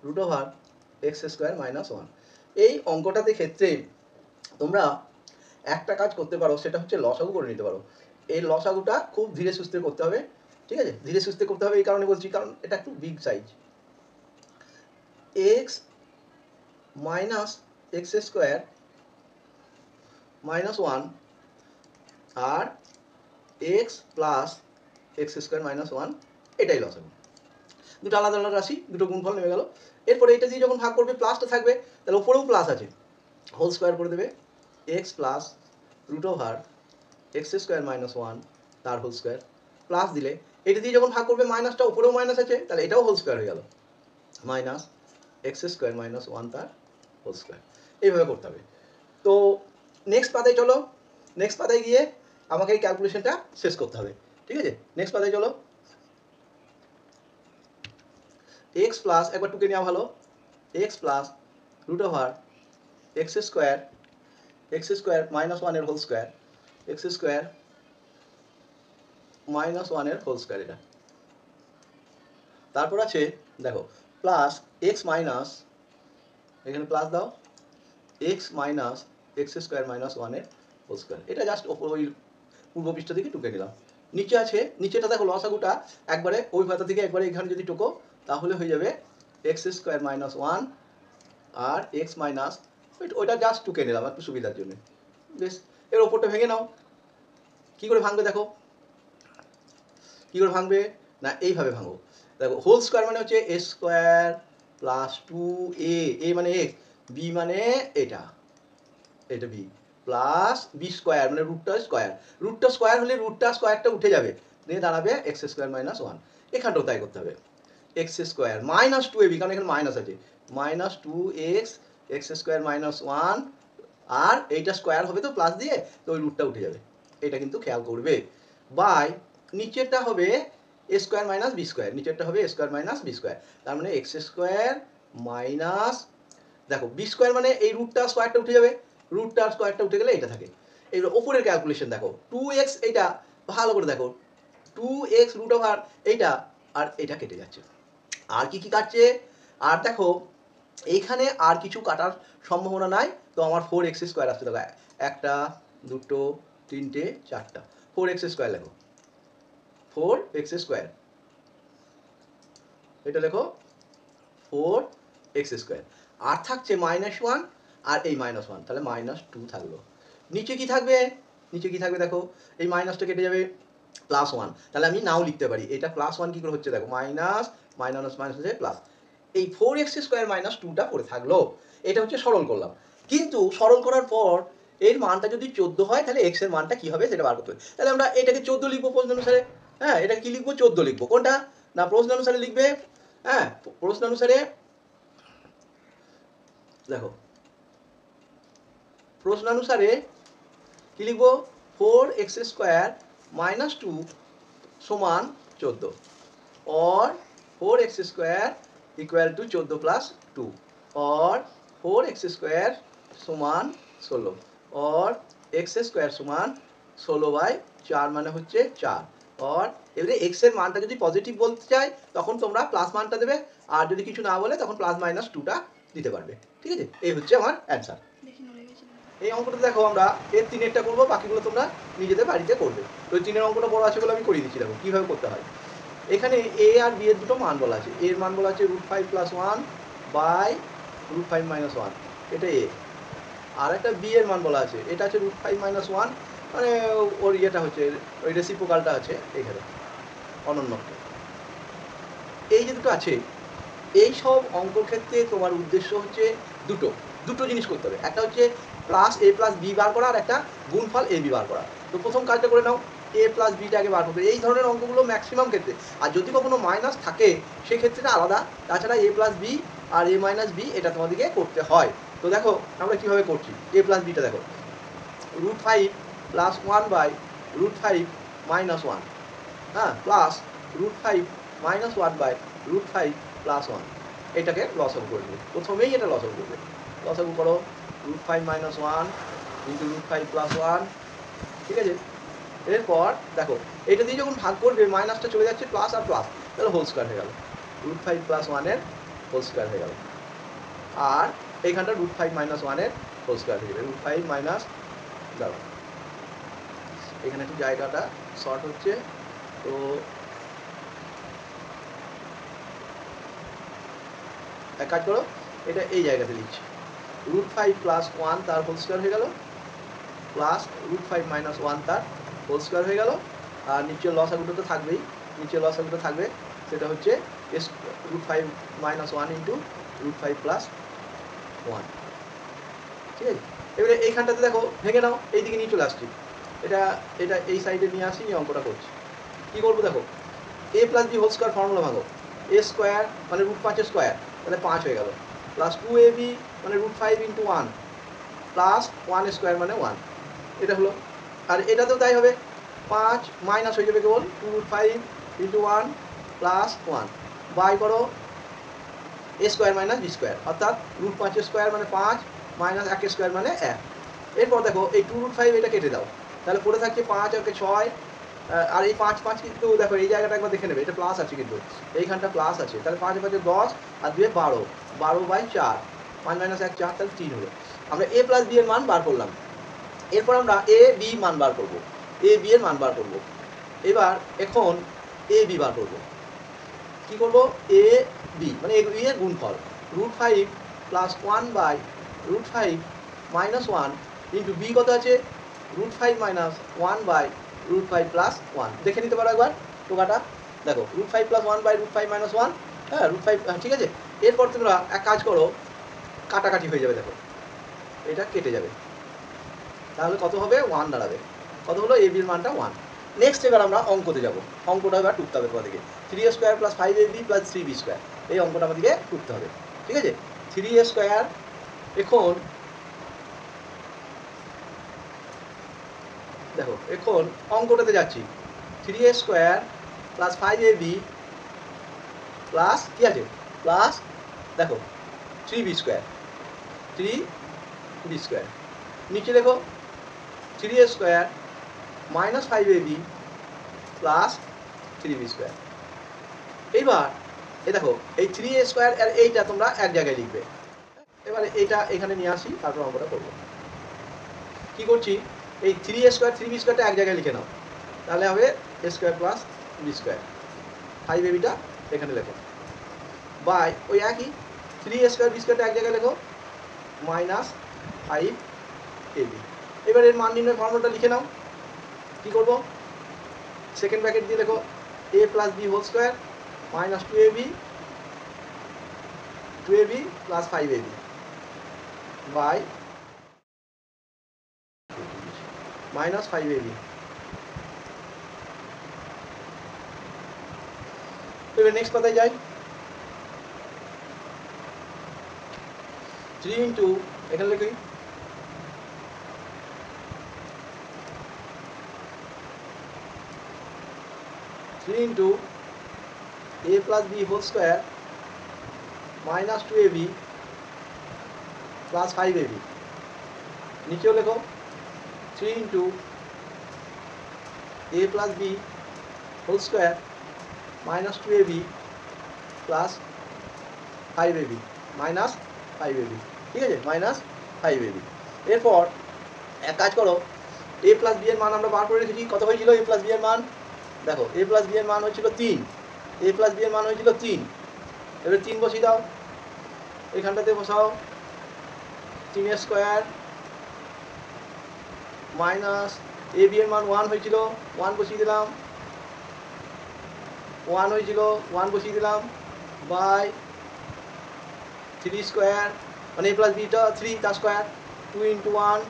√x² minus 1। এই অঙ্কটাতে ক্ষেত্রে তোমরা একটা কাজ করতে পারো, সেটা হচ্ছে লসাগু করে নিতে পারো। এই লসাগুটা খুব ধীরে সুস্থে করতে হবে, ঠিক আছে, ধীরে সুস্থে করতে হবে এই কারণে বলছি, কারণ এটা একটু big size. X minus x² minus 1 আর এক্স প্লাস x² মাইনাস 1, এটাই লসাগু। দুটো আলাদা আলাদা রাশি, দুটো গুণফল নেমে গেল। এরপরে এটা দিয়ে যখন ভাগ করবে প্লাসটা থাকবে, তাহলে উপরেও প্লাস আছে, হোল স্কোয়ার করে দেবে, এক্স প্লাস √x² মাইনাস 1 তার হোল স্কোয়ার, প্লাস দিলে এটা দিয়ে যখন ভাগ করবে মাইনাসটা উপরেও মাইনাস আছে, তাহলে এটাও হোল স্কোয়ার হয়ে গেল, মাইনাস x² মাইনাস 1 তার হোল স্কোয়ার। এইভাবে করতে হবে। তো নেক্সট পাতায় চলো, নেক্সট পাতায় গিয়ে আমাকে এই ক্যালকুলেশনটা শেষ করতে হবে। ঠিক আছে, নেক্সট পাতায় চলো। এক্স প্লাস, একবার টুকে নেওয়া ভালো, এক্স প্লাস √x² মাইনাস 1 এর হোল স্কোয়ার, x² মাইনাস 1 এর হোল স্কোয়ার, এটা। তারপর আছে দেখো প্লাস এক্স মাইনাস, এখানে প্লাস দাও, এক্স মাইনাস x² মাইনাস 1 এর হোল স্কোয়ার, এটা জাস্ট ওই পূর্ব পৃষ্ঠ থেকে টুকে নিলাম। নিচে আছে, নিচেটা দেখো লসাগুটা একবারে ওই পাতা থেকে একবারে এখানে যদি টুকো, তাহলে হয়ে যাবে x² মাইনাস 1 আর এক্স মাইনাস, ওইটা জাস্ট টুকে নিলাম একটু সুবিধার জন্য, বেশ, এর ওপরটা ভেঙে নাও। কি করে ভাঙবে দেখো, কি করে ভাঙবে না এইভাবে ভাঙো। দেখো হোল স্কোয়ার মানে হচ্ছে এ স্কোয়ার প্লাস 2a, মানে এক্স, বি মানে এটা বি, প্লাস বি স্কোয়ার মানে রুটটা স্কোয়ার হলে রুটটা স্কোয়ারটা উঠে যাবে, দিয়ে দাঁড়াবে এক্স স্কোয়ার মাইনাস 1। এখানটাও তাই করতে হবে, এক্স স্কোয়ার মাইনাস 2ab, কারণ এখানে মাইনাস আছে, minus 2x x square minus 1, আর এইটা স্কোয়ার হবে তো প্লাস দিয়ে, তো ওই রুটটা উঠে যাবে, এটা কিন্তু খেয়াল করবে। বাই নিচেরটা হবে এ স্কোয়ার মাইনাস বি স্কোয়ার, নিচেরটা হবে এ স্কোয়ার মাইনাস বি স্কোয়ার, তার মানে এক্স স্কোয়ার মাইনাস, দেখো বি স্কোয়ার মানে এই রুটটা স্কোয়ারটা উঠে যাবে, রুটটা স্কোয়ারটা উঠে গেলে এটা থাকে। এইবার ওপরের ক্যালকুলেশন দেখো 2x, এইটা ভালো করে দেখো 2x রুট ওভার এইটা, আর এটা কেটে যাচ্ছে। আর কি কি কাটছে, আর দেখো এইখানে আর কিছু কাটার সম্ভাবনা নাই, তো আমার 4x স্কোয়ার আসছে। দেখো একটা, দুটো, তিনটে, চারটা, 4x স্কোয়ার লেখো, 4x স্কোয়ার, এটা লেখো 4x স্কোয়ার। আর থাকছে -1 আর এই -1, তাহলে -2 থাকলো। নিচে কি থাকবে, নিচে কি থাকবে দেখো, এই মাইনাসটা কেটে যাবে, +1, তাহলে আমি নাও লিখতে পারি এটা +1 কি করে হচ্ছে দেখো, মাইনাস মাইনাস মাইনাস হচ্ছে প্লাস, এই 4x স্কোয়ার -2টা পড়ে থাকলো। এটা হচ্ছে সরল করলাম, কিন্তু সরল করার পর এর মানটা যদি 14 হয় তাহলে x এর মানটা কি হবে সেটা বার করতে হবে। তাহলে আমরা এটাকে 14 লিখবো প্রশ্ন অনুসারে। হ্যাঁ, এটা কি লিখবো, 14 লিখবো। কোনটা না প্রশ্ন অনুসারে লিখবে। হ্যাঁ, প্রশ্ন অনুসারে দেখো, প্রশ্ন অনুসারে কি লিখবো, 4x স্কোয়ার -2 সমান 14, और 4x square equal to 14 plus 2, और 4x स्क्वायर समान 16, और x स्क्वायर समान 16/4 মানে হচ্ছে 4। और এবারে x এর মানটা যদি পজিটিভ বলতে চাই তখন তোমরা প্লাস মানটা দেবে, আর যদি কিছু না বলে তখন +-2টা দিতে পারবে। ঠিক আছে, এই হচ্ছে আমার অ্যান্সার। এই অঙ্কটা দেখো আমরা এর 3-এরটা করবো, বাকিগুলো তোমরা নিজেদের বাড়িতে করবে। তো 3-এর অঙ্কটা বড় আছে বলে আমি করিয়ে দিচ্ছি, দেখো কীভাবে করতে হয়। এখানে a আর b এর দুটো মান বলা আছে, এর মান বলা আছে √5 + 1 বাই √5 - 1, এটা a। আর একটা b এর মান বলা আছে, এটা আছে √5 - 1, মানে ওর ইয়েটা হচ্ছে ওই রেসিপ্রোকালটা আছে এখানে, অনন্যটা। এই যে দুটো আছে, এই সব অঙ্কর ক্ষেত্রে তোমার উদ্দেশ্য হচ্ছে দুটো জিনিস করতে হবে। একটা হচ্ছে +a + b বার করা, আর একটা গুণফল ab বার করা। তো প্রথম কাজটা করে নাও, a + bটাকে বার করতে। এই ধরনের অঙ্কগুলো ম্যাক্সিমাম ক্ষেত্রে, আর যদি কখনো মাইনাস থাকে সেক্ষেত্রেটা আলাদা, তাছাড়া a + b R a - b এটা তোমাদেরকে করতে হয়। তো দেখো আমরা কীভাবে করছি, a + bটা দেখো, √5 + 1 বাই √5 - 1, হ্যাঁ, প্লাস √5 - 1 বাই √5 + 1, এটাকে লসাগু করে দেবে। প্রথমেই এটা লসাগু করবে, লসাগু করো √5 - 1 ইন্টু √5 + 1, ঠিক আছে। এরপর দেখো এটা দিয়ে যখন ভাগ করবে মাইনাসটা চলে যাচ্ছে প্লাস আর প্লাস, তাহলে হোল স্কোয়ার হয়ে গেল, √5 + 1 এর হোল স্কোয়ার হয়ে গেল, আর এইখানটা √5 - 1 এর হোল স্কোয়ার হয়ে যাবে, √5 মাইনাস, দাঁড়াও এখানে একটু জায়গাটা শর্ট হচ্ছে, তো এক কাজ করো, এটা এই জায়গাতে লিখছি, √5 + 1 তার হোল স্কোয়ার হয়ে গেল, প্লাস √5 - 1 তার হোল স্কোয়ার হয়ে গেল, আর নিচের লসাগুটা তো থাকবেই, নিচের লসাগুটা থাকবে, সেটা হচ্ছে √5 - 1 ইন্টু √5 + 1, ঠিক আছে। এবারে এইখানটাতে দেখো ভেঙে নাও, এই দিকে নিয়ে চলে আসছি, এটা এটা এই সাইডে নিয়ে আসি, নিয়ে অঙ্কটা করছি। কী করবো দেখো, a + b whole square formula ভাঙো, a স্কোয়ার মানে √5 স্কোয়ার, তাহলে 5 হয়ে গেল, প্লাস 2ab মানে √5 × 1 প্লাস 1 স্কোয়ার মানে 1, এটা হলো। আর এটাতেও তাই হবে, 5 মাইনাস হয়ে যাবে কেবল, 2√5 × 1 প্লাস 1 বাই করো a square minus b square, অর্থাৎ √5 স্কোয়ার মানে 5 মাইনাস 1 স্কোয়ার মানে 1। এরপর দেখো এই 2√5 এটা কেটে দাও, তাহলে পড়ে থাকছে 5 আর 6, আর এই 5 কিন্তু দেখো এই জায়গাটা একবার দেখে নেবে, এটা প্লাস আছে কিন্তু এইখানটা প্লাস আছে, তাহলে 5 5 10 আর 2 12, 12/4, 5 - 1 4, তাহলে 3 হলো। আমরা a + b এর মান বার করলাম, এরপর আমরা a b মান বার করব, a b এর মান বার করব। এবার এখন a b বার করব, কি করব, a b মানে a b এর গুণফল, √5 + 1 বাই √5 - 1 ইন্টু বি কত আছে √5 মাইনাস 1 বাই √5 প্লাস 1। দেখে নিতে পারো একবার টোকাটা, দেখো √5 প্লাস 1 বাই √5 মাইনাস 1, হ্যাঁ √5, ঠিক আছে। এরপর তোমরা এক কাজ করো, কাটাকাটি হয়ে যাবে, দেখো এটা কেটে যাবে, তাহলে কত হবে 1 দাঁড়াবে। কত হলো এ বির মানটা 1। নেক্সট এবার আমরা অঙ্কতে যাব, অঙ্কটা এবার টুকতে হবে তোমাদেরকে। 3a square plus 5ab plus 3b square, এই অঙ্কটা আমাদেরকে টুকতে হবে, ঠিক আছে। 3a স্কোয়ার, এখন দেখো এখন অঙ্কটাতে যাচ্ছি। 3a square plus 5ab plus কি আছে প্লাস দেখো 3b স্কোয়ার, 3b স্কোয়ার, নিচে দেখো 3a square minus 5ab plus 3b square. এইবার এই দেখো এই 3a স্কোয়ার আর এইটা তোমরা এক জায়গায় লিখবে। এবারে এইটা এখানে নিয়ে আসি, তারপর অঙ্কটা করবো। কি করছি, এই 3a স্কোয়ার 3b স্কোয়ারটা এক জায়গায় লিখে নাও, তাহলে হবে a square plus b square. 5abটা এখানে লেখো বাই ওই একই 3a স্কোয়ার b স্কোয়ারটা এক জায়গায় লেখো মাইনাস 5ab। এবার এর মান নির্ণয় ফর্মুলাটা লিখে নাও। কি করবো, সেকেন্ড ব্র্যাকেট দিয়ে লেখো a plus b whole square minus 2ab plus 5ab by minus 5ab। এবার নেক্সট কথায় যাই। 3 ইন্টু এখানে লিখি 3 into a plus b whole square minus 2ab plus 5ab, নিচেও লেখো 3 into a plus b whole square minus 2ab plus 5ab minus 5ab, ঠিক আছে, minus 5ab। এরপর এক কাজ করো, a প্লাস b এর মান আমরা বার করে রেখেছি। কত হয়েছিল a প্লাস b এর মান, দেখো a প্লাস b এর মান হয়েছিল 3, a প্লাস b এর মান হয়েছিল 3। এবার 3 বসিয়ে দাও, এখানটাতে বসাও 3 স্কোয়ার মাইনাস a b এর মান 1 হয়েছিল, 1 বসিয়ে দিলাম, 1 হয়েছিল 1 বসিয়ে দিলাম বাই 3 স্কোয়ার মানে a প্লাস বিটা 3 তার square 2 into 1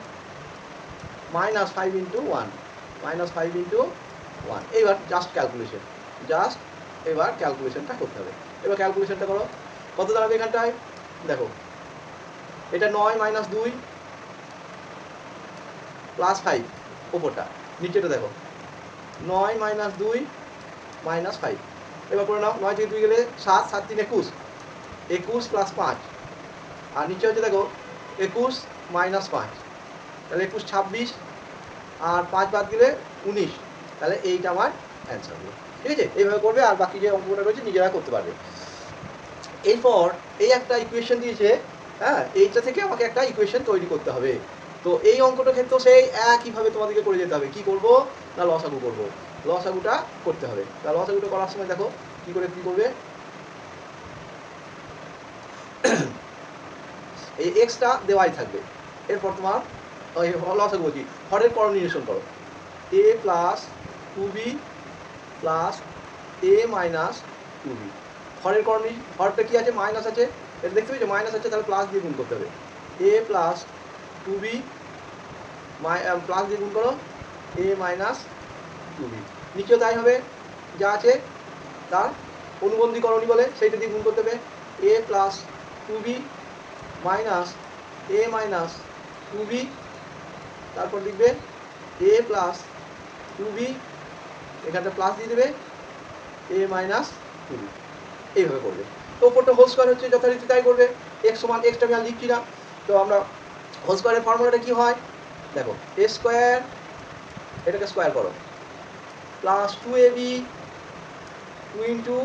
minus 5 into 1 minus 5 into 1। এবার জাস্ট ক্যালকুলেশন, জাস্ট এবার ক্যালকুলেশনটা করতে হবে। এবার ক্যালকুলেশনটা করো, কত দাঁড়াবে এখানটায়, দেখো এটা 9 মাইনাস 2 প্লাস 5 ওপরটা, নিচেটা দেখো 9 মাইনাস 2 মাইনাস 5। এবার করে নাও, 9 থেকে 2 গেলে 7, 7 3 21, 21 প্লাস 5, আর নিচে হচ্ছে দেখো 21 মাইনাস 5, তাহলে 21 26, আর 5 বাদ দিলে 19, তাহলে এইটা আমার অ্যান্সার হলো, ঠিক আছে। এইভাবে করবে, আর বাকি যে অঙ্কটা রয়েছে নিজেরা করতে পারবে। এরপর এই একটা ইকুয়েশন দিয়েছে, হ্যাঁ এইটা থেকে আমাকে একটা ইকুয়েশন তৈরি করতে হবে। তো এই অঙ্কটার ক্ষেত্রেও সেই একইভাবে তোমাদেরকে করে যেতে হবে। কি করব না, লসাগু করব, লসাগুটা করতে হবে। তা লসাগুটা করার সময় দেখো কি করবে, এই এক্সটা দেওয়াই থাকবে। এরপর তোমার লসাগু বলছি, হরের করণ নিরসন করো, a plus 2b plus a minus 2b। হরের করণ, হরটা কি আছে, মাইনাস আছে, এটা দেখতে পেয়েছো মাইনাস আছে, তাহলে প্লাস দিয়ে গুণ করতে হবে। a প্লাস 2b প্লাস দিয়ে গুণ করো a মাইনাস 2b, নিচেও তাই হবে, যা আছে তার অনুবন্ধীকরণী বলে সেইটা দিয়ে গুণ করতে হবে। a plus 2b minus a minus 2b, তারপর লিখবে a প্লাস 2b, এখানটা প্লাস দিয়ে দেবে a মাইনাস 2b, এইভাবে করবে। তো ওপরটা হোল স্কোয়ার হচ্ছে, যথারীতি তাই করবে। এক্স সমান, এক্সটা আমি আর লিখছি না, তো আমরা হোল স্কোয়ারের ফর্মুলাটা কি হয় দেখো, a স্কোয়ার এটাকে স্কোয়ার করো plus 2ab 2 into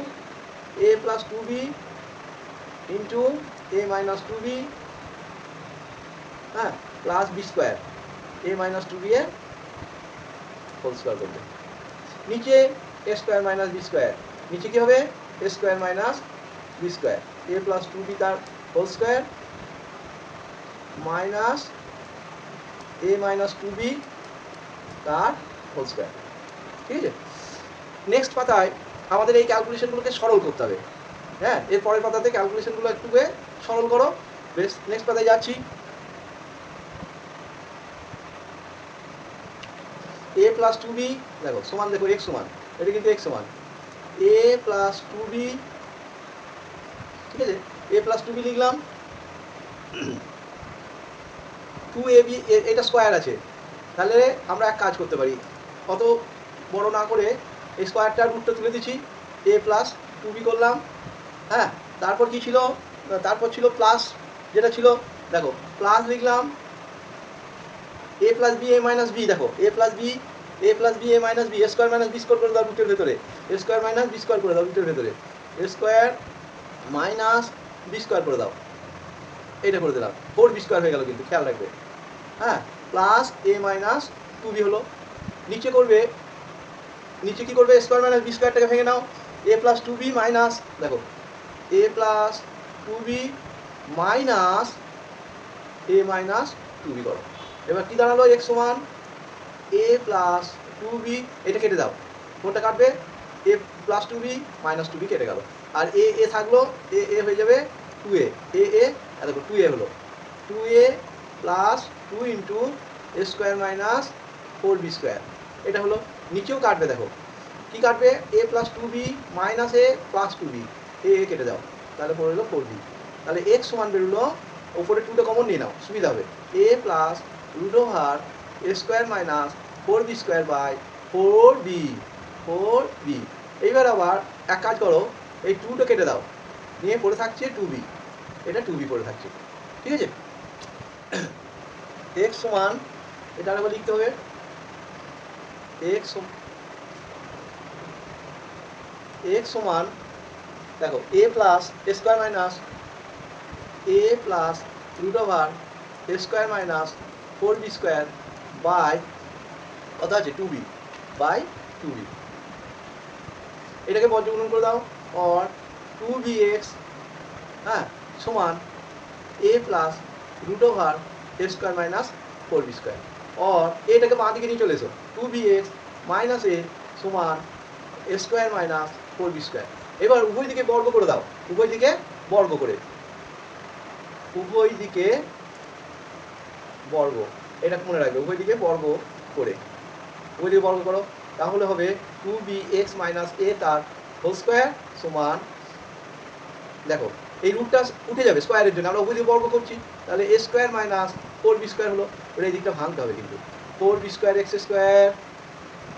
a plus 2b into a minus 2b, হ্যাঁ plus b square a minus 2b এর হোল স্কোয়ার করবে। নিচে a square minus b square, নিচে কি হবে a square minus b square, a plus 2b তার whole square minus a a minus two b তার whole square. ঠিক আছে, নেক্সট পাতায় আমাদের এই ক্যালকুলেশনগুলোকে সরল করতে হবে। হ্যাঁ, এর পরের পাতাতে ক্যালকুলেশনগুলো একটু সরল করো। বেশ, নেক্সট পাতায় যাচ্ছি। এ প্লাস টু বি দেখো সমান, দেখো এক্স সমান, এটা কিন্তু এক্স সমান এ প্লাস টু বি। ঠিক আছে, এ প্লাস টু বি লিখলাম, টু এ বি, এটা স্কোয়ার আছে। তাহলে আমরা এক কাজ করতে পারি, অত বড় না করে এই স্কোয়ারটার রুটটা তুলে দিচ্ছি, এ প্লাস টু বি করলাম। হ্যাঁ, তারপর কি ছিল, তারপর ছিল প্লাস, যেটা ছিল দেখো প্লাস লিখলাম এ plus B A minus B. দেখো a plus B A plus B A minus B, A square minus b square করে দাও রুটের ভেতরে, এ স্কোয়ার মাইনাস বি স্কোয়ার করে দাও রুটের ভেতরে, এ স্কোয়ার মাইনাস বি স্কোয়ার করে দাও, এটা করে দিলাম, ফোর বি স্কোয়ার হয়ে গেল কিন্তু খেয়াল রাখবে। হ্যাঁ, প্লাস এ মাইনাস টু বি হলো। নিচে করবে, নিচে কি করবে, স্কোয়ার মাইনাস বি স্কোয়ারটাকে ভেঙে নাও, এ প্লাস টু বি মাইনাস, দেখো a plus two b minus a minus two B করো। এবার কি দাঁড়ালো, এক্স সমান এ প্লাস টু বি, এটা কেটে দাও, কোনটা কাটবে, a plus two b minus two b কেটে গেল, আর এ এ থাকলো, এ এ হয়ে যাবে টু এ, এ এ দেখো টু এ হলো, two a plus two into a square minus four b square, এটা হলো। নিচেও কাটবে, দেখো কি কাটবে, a plus two b minus a plus two b, a a কেটে দাও, তাহলে পড়ে হলো ফোর বি। তাহলে এক্স সমান বেরোলো, ওপরে টুটা কমন নিয়ে নাও সুবিধা হবে, a plus root over a square minus four b square by four b, four b. এইবার আবার এক কাজ করো, এই টুটা কেটে দাও, নিয়ে পড়ে থাকছে টু বি, এটা টু বি পড়ে থাকছে। ঠিক আছে, এক্স সমান, এটা আরেকবার লিখতে হবে, এক্স সমান দেখো a plus a square minus a plus root over a square minus four b square by কত আছে two b, by two b. এটাকে বর্গমূল করে দাও, অর টু বি এক্স, হ্যাঁ সমান a plus root over a square minus four b square, or এটাকে বাঁ দিকে নিয়ে চলে এসো, two b x minus a সমান a square minus four b square. এবার উভয় দিকে বর্গ করে দাও, উভয় দিকে বর্গ করে, উভয় দিকে বর্গ, এটা মনে রাখবে, উভয় দিকে বর্গ করে, উভয় দিকে বর্গ করো, তাহলে হবে টু বি এক্স মাইনাস এ তার হোল স্কোয়ার সমান, দেখো এই রুটটা উঠে যাবে স্কোয়ারের জন্য, আমরা উভয় দিকে বর্গ করছি, তাহলে a square minus four b square হলো, এবার এই দিকটা ভাঙতে হবে কিন্তু, four b square x square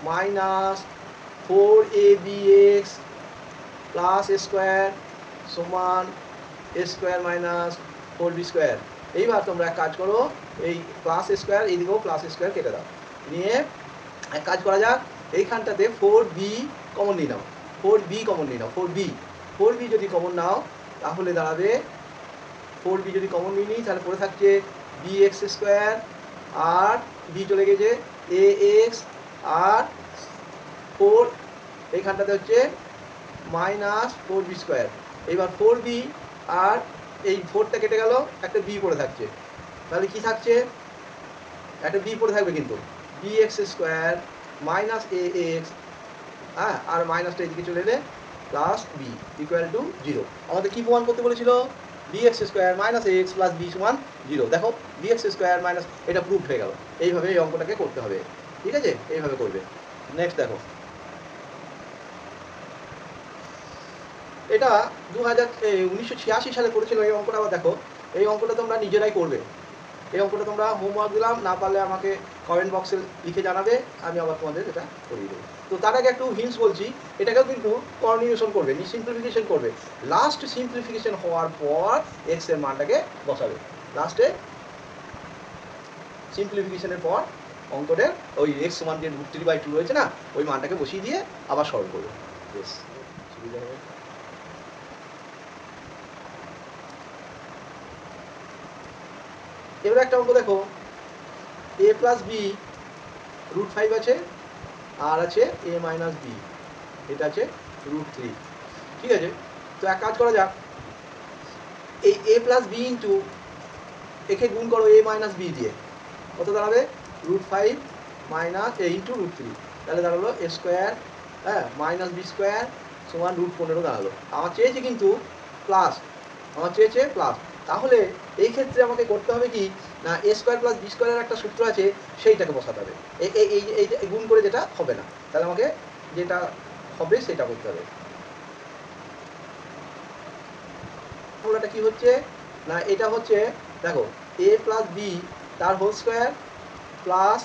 minus four a b x plus a square সমান a square minus four b square. এইবার তোমরা এক কাজ করো, এই প্লাস স্কোয়ার এইদিকেও প্লাস স্কোয়ার কেটে দাও, নিয়ে এক কাজ করা যাক, এইখানটাতে ফোর বি কমন নিয়ে নাও, ফোর বি কমন নিয়ে নাও, ফোর বি যদি কমন নাও তাহলে দাঁড়াবে, ফোর বি যদি কমন নিয়ে নিই তাহলে পড়ে থাকছে বি এক্স স্কোয়ার, আর বি চলে গেছে এ এক্স, আর ফোর এইখানটাতে হচ্ছে মাইনাস ফোর বি স্কোয়ার। এইবার ফোর বি আর এই ফোরটা কেটে গেল, একটা বি পড়ে থাকছে, তাহলে কি থাকছে, একটা বি পড়ে থাকবে কিন্তু, b x square minus a x, হ্যাঁ আর মাইনাসটা এদিকে চলে এলে plus b equal to zero. আমাদের কি প্রমাণ করতে বলেছিল, b x square minus a x plus b সমান জিরো। দেখো বি এক্স স্কোয়ার মাইনাস, এটা প্রুফ হয়ে গেল। এইভাবে এই অঙ্কটাকে করতে হবে, ঠিক আছে, এইভাবে করবে। নেক্সট দেখো, এটা 1986 সালে করেছিল এই অঙ্কটা। আবার দেখো এই অঙ্কটা তোমরা নিজেরাই করবে, এই অঙ্কটা তোমরা হোমওয়ার্ক দিলাম, না পারলে আমাকে কমেন্ট বক্সে লিখে জানাবে, আমি আবার তোমাদের এটা করিয়ে দেবো। তো তার আগে একটু হিন্টস বলছি, এটাকেও কিন্তু কোঅর্ডিনেশন করবে, সিম্পলিফিকেশন করবে, লাস্ট সিম্পলিফিকেশন হওয়ার পর এক্স এর মানটাকে বসাবে, লাস্টে সিম্পলিফিকেশনের পর অঙ্কটার ওই এক্স সমান যে √3 বাই 2 রয়েছে না, ওই মানটাকে বসিয়ে দিয়ে আবার সরল করবে, বেশ সুবিধা হবে। এবার একটা অঙ্ক দেখো, এ প্লাস বি √5 আছে, আর আছে এ মাইনাস বি, এটা আছে √3। ঠিক আছে, তো এক কাজ করা যাক, এই এ প্লাস বি ইন্টু একে গুণ করো এ মাইনাস বি দিয়ে, কত দাঁড়াবে, √5 মাইনাস ইন্টু √3, তাহলে দাঁড়ালো এ স্কোয়ার, হ্যাঁ, মাইনাস বি স্কোয়ার সমান √15 দাঁড়ালো। আমার চেয়েছে কিন্তু প্লাস, আমার চেয়েছে প্লাস। তাহলে এই ক্ষেত্রে আমাকে করতে হবে কি না, এ স্কোয়ার প্লাস বি স্কোয়ারের একটা সূত্র আছে, সেইটাকে বসাতে হবে। এই গুণ করে যেটা হবে না, তাহলে আমাকে যেটা হবে সেটা করতে হবে। ফর্মুলাটা কি হচ্ছে না, এটা হচ্ছে দেখো এ প্লাস বি তার হোল স্কোয়ার প্লাস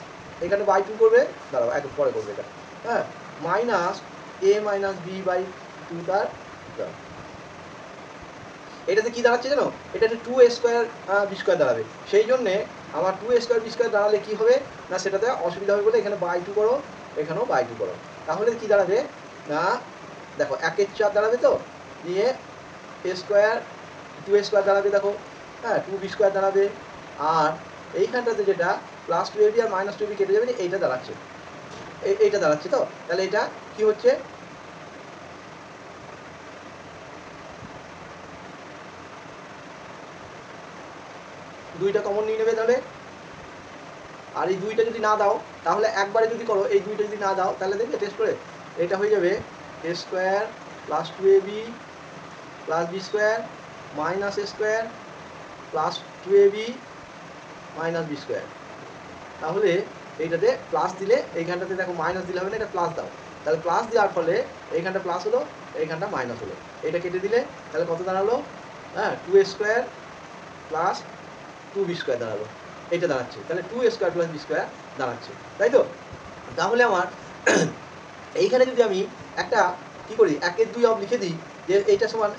এখানে বাই 2 করবে, দাঁড়াও একটু পরে করবে এটা, হ্যাঁ, minus a minus b by 2 তার, এটাতে কি দাঁড়াচ্ছে জানো, এটাতে 2a স্কোয়ার বি স্কোয়ার দাঁড়াবে। সেই জন্যে আমার 2a স্কোয়ার বি স্কোয়ার দাঁড়ালে কী হবে না, সেটাতে অসুবিধা হবে বলে এখানে বাই 2 করো, এখানেও বাই 2 করো। তাহলে কি দাঁড়াবে না, দেখো 1 4 দাঁড়াবে, তো দিয়ে এ স্কোয়ার 2a স্কোয়ার দাঁড়াবে, দেখো, হ্যাঁ, 2b স্কোয়ার দাঁড়াবে। আর এইখানটাতে যেটা প্লাস 2ab আর মাইনাস 2ab কেটে যাবে, এইটা দাঁড়াচ্ছে, এইটা দাঁড়াচ্ছে। তো তাহলে এটা কি হচ্ছে, দুইটা কমন নিয়ে নেবে তাহলে। আর এই দুইটা যদি না দাও, তাহলে একবারে যদি করো, এই দুইটা যদি না দাও তাহলে দেখবে টেস্ট করে এটা হয়ে যাবে a square plus 2ab plus b square minus a square plus 2ab minus b square. তাহলে এইটাতে প্লাস দিলে এইখানটাতে দেখো মাইনাস দিলে হবে না, এটা প্লাস দাও, তাহলে প্লাস দেওয়ার ফলে এইখানটা প্লাস হলো, এইখানটা মাইনাস হলো, এটা কেটে দিলে তাহলে কত দাঁড়ালো, হ্যাঁ, 2a square plus 2b square দাঁড়ালো, এটা দাঁড়াচ্ছে। তাহলে 2a square plus b square দাঁড়াচ্ছে, তাই তো। তাহলে আমার এইখানে যদি আমি একটা কি করি, 1 2 অফ লিখে দিই যে এইটা সমান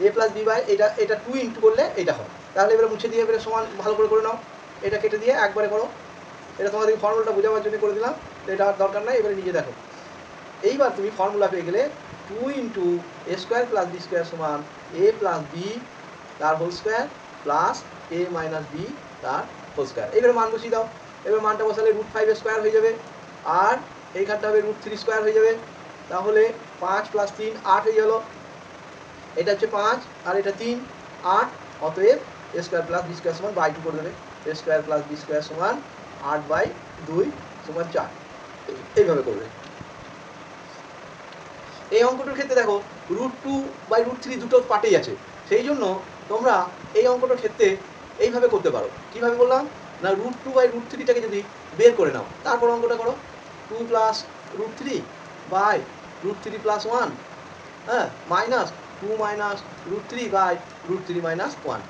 এ প্লাস বি বাই এটা 2 ইন্টু করলে এটা হয়, তাহলে এবারে মুছে দিয়ে এবারে সমান ভালো করে নাও, এটা কেটে দিয়ে একবারে করো। এটা তোমাদের ফর্মুলাটা বোঝাবার জন্য করে দিলাম, এটা আর দরকার নাই, এবারে নিজে দেখো। এইবার তুমি ফর্মুলা পেয়ে গেলে 2 into a square plus b square সমান এ প্লাস বি তার হোল স্কোয়ার প্লাস এ মাইনাস বি তার হোল স্কোয়ার। এবারে মান বসিয়ে দাও, এবার মানটা বসালে √5 স্কোয়ার হয়ে যাবে, আর এইখানটা হবে √3 স্কোয়ার হয়ে যাবে। তাহলে 5 + 3 8 হয়ে গেল, এটা হচ্ছে 5 আর এটা 3 8, অতএব এ স্কোয়ার প্লাস বি স্কোয়ার সমান বাই 2 করে দেবে, এ স্কোয়ার প্লাস বি স্কোয়ার সমান 8/2 সমান 4, এইভাবে করবে। এই অঙ্কটার ক্ষেত্রে দেখো √2/√3 দুটো পার্টেই আছে, সেই জন্য তোমরা এই অঙ্কটার ক্ষেত্রে এইভাবে করতে পারো। কীভাবে বললাম না, √2/√3টাকে যদি বের করে নাও, তারপর অঙ্কটা করো 2 + √3/√3 + 1, হ্যাঁ, মাইনাস 2 - √3/√3 - 1,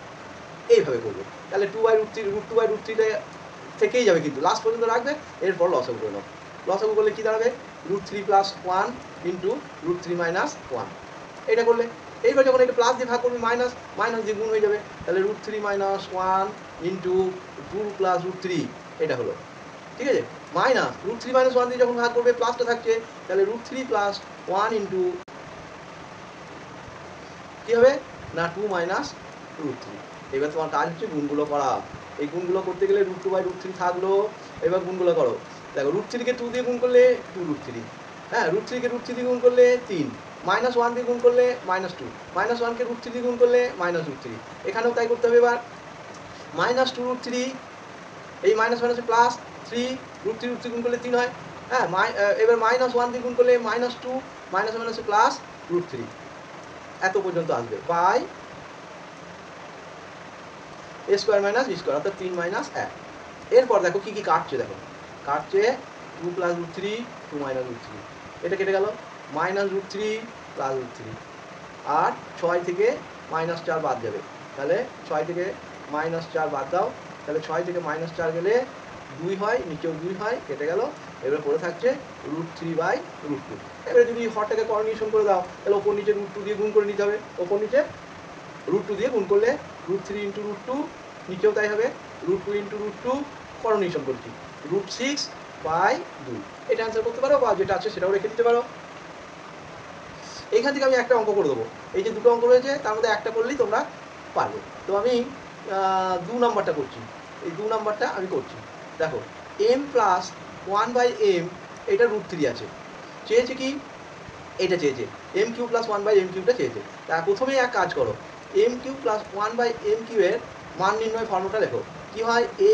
এইভাবে করবে। তাহলে 2/√3 থেকেই যাবে, কিন্তু লাস্ট পর্যন্ত রাখবে, এরপর লসাগু করে নাও। লসাগু করলে কী দাঁড়াবে, √3 + 1 ইন্টু √3 - 1, এটা করলে এইবার যখন এটা প্লাস দিয়ে ভাগ করবে মাইনাস মাইনাস দিয়ে গুণ হয়ে যাবে, তাহলে √3 - 1 ইন্টু 2 + √3, এটা হলো, ঠিক আছে। মাইনাস √3 - 1 দিয়ে যখন ভাগ করবে প্লাসটা থাকছে, তাহলে √3 + 1 ইন্টু কী হবে না 2 - √3। এবার তোমার কাজ হচ্ছে গুণগুলো করা। এই গুণগুলো করতে গেলে √2/√3 থাকলো, এবার গুণগুলো করো। দেখো √3কে 2 দিয়ে গুণ করলে 2√3, হ্যাঁ, √3কে √3 দিয়ে গুণ করলে 3, -1 দিয়ে গুণ করলে -2, -1কে √3 দিয়ে গুণ করলে -√3, এখানেও তাই করতে হবে। এবার -2√3, এই মাইনাস মাইনাসে প্লাস 3, √3 গুণ করলে 3 হয়, হ্যাঁ, এবার -1 দিয়ে গুণ করলে -2, মাইনাস মাইনাসে প্লাস √3, এত পর্যন্ত আসবে by a square minus b square, অর্থাৎ 3 - 1। এরপর দেখো কী কী কাটছে, দেখো কাটছে 2 + √3 2 - √3, এটা কেটে গেল, -√3 + √3, আর 6 থেকে -4 বাদ যাবে, তাহলে 6 থেকে -4 বাদ দাও, তাহলে 6 থেকে -4 গেলে 2 হয়, নিচেও 2 হয়, কেটে গেল। এবার পড়ে থাকছে √3/√2। এবারে যদি হরটাকে করণীয়সম করে দাও, তাহলে ওপর নিচে √2 দিয়ে গুণ করে নিতে হবে, ওপর নিচে √2 দিয়ে গুণ করলে √3 × √2, নিচেও তাই হবে, √2 × √2, করণীয়সম করছি √6/2, এটা অ্যান্সার করতে পারো, বা যেটা আছে সেটাও রেখে দিতে পারো। এইখান থেকে আমি একটা অঙ্ক করে দেবো, এই যে দুটো অঙ্ক রয়েছে তার মধ্যে একটা করলেই তোমরা পারবে। তো আমি 2 নম্বরটা করছি, এই 2 নম্বরটা আমি করছি। দেখো m + 1/m, এটা √3 আছে, চেয়েছে কি, এটা চেয়েছে m³ + 1/m³ চেয়েছে। তা প্রথমেই এক কাজ করো, m³ + 1/m³ এর মান নির্ণয় ফর্মুলাটা লেখো। কী হয়, a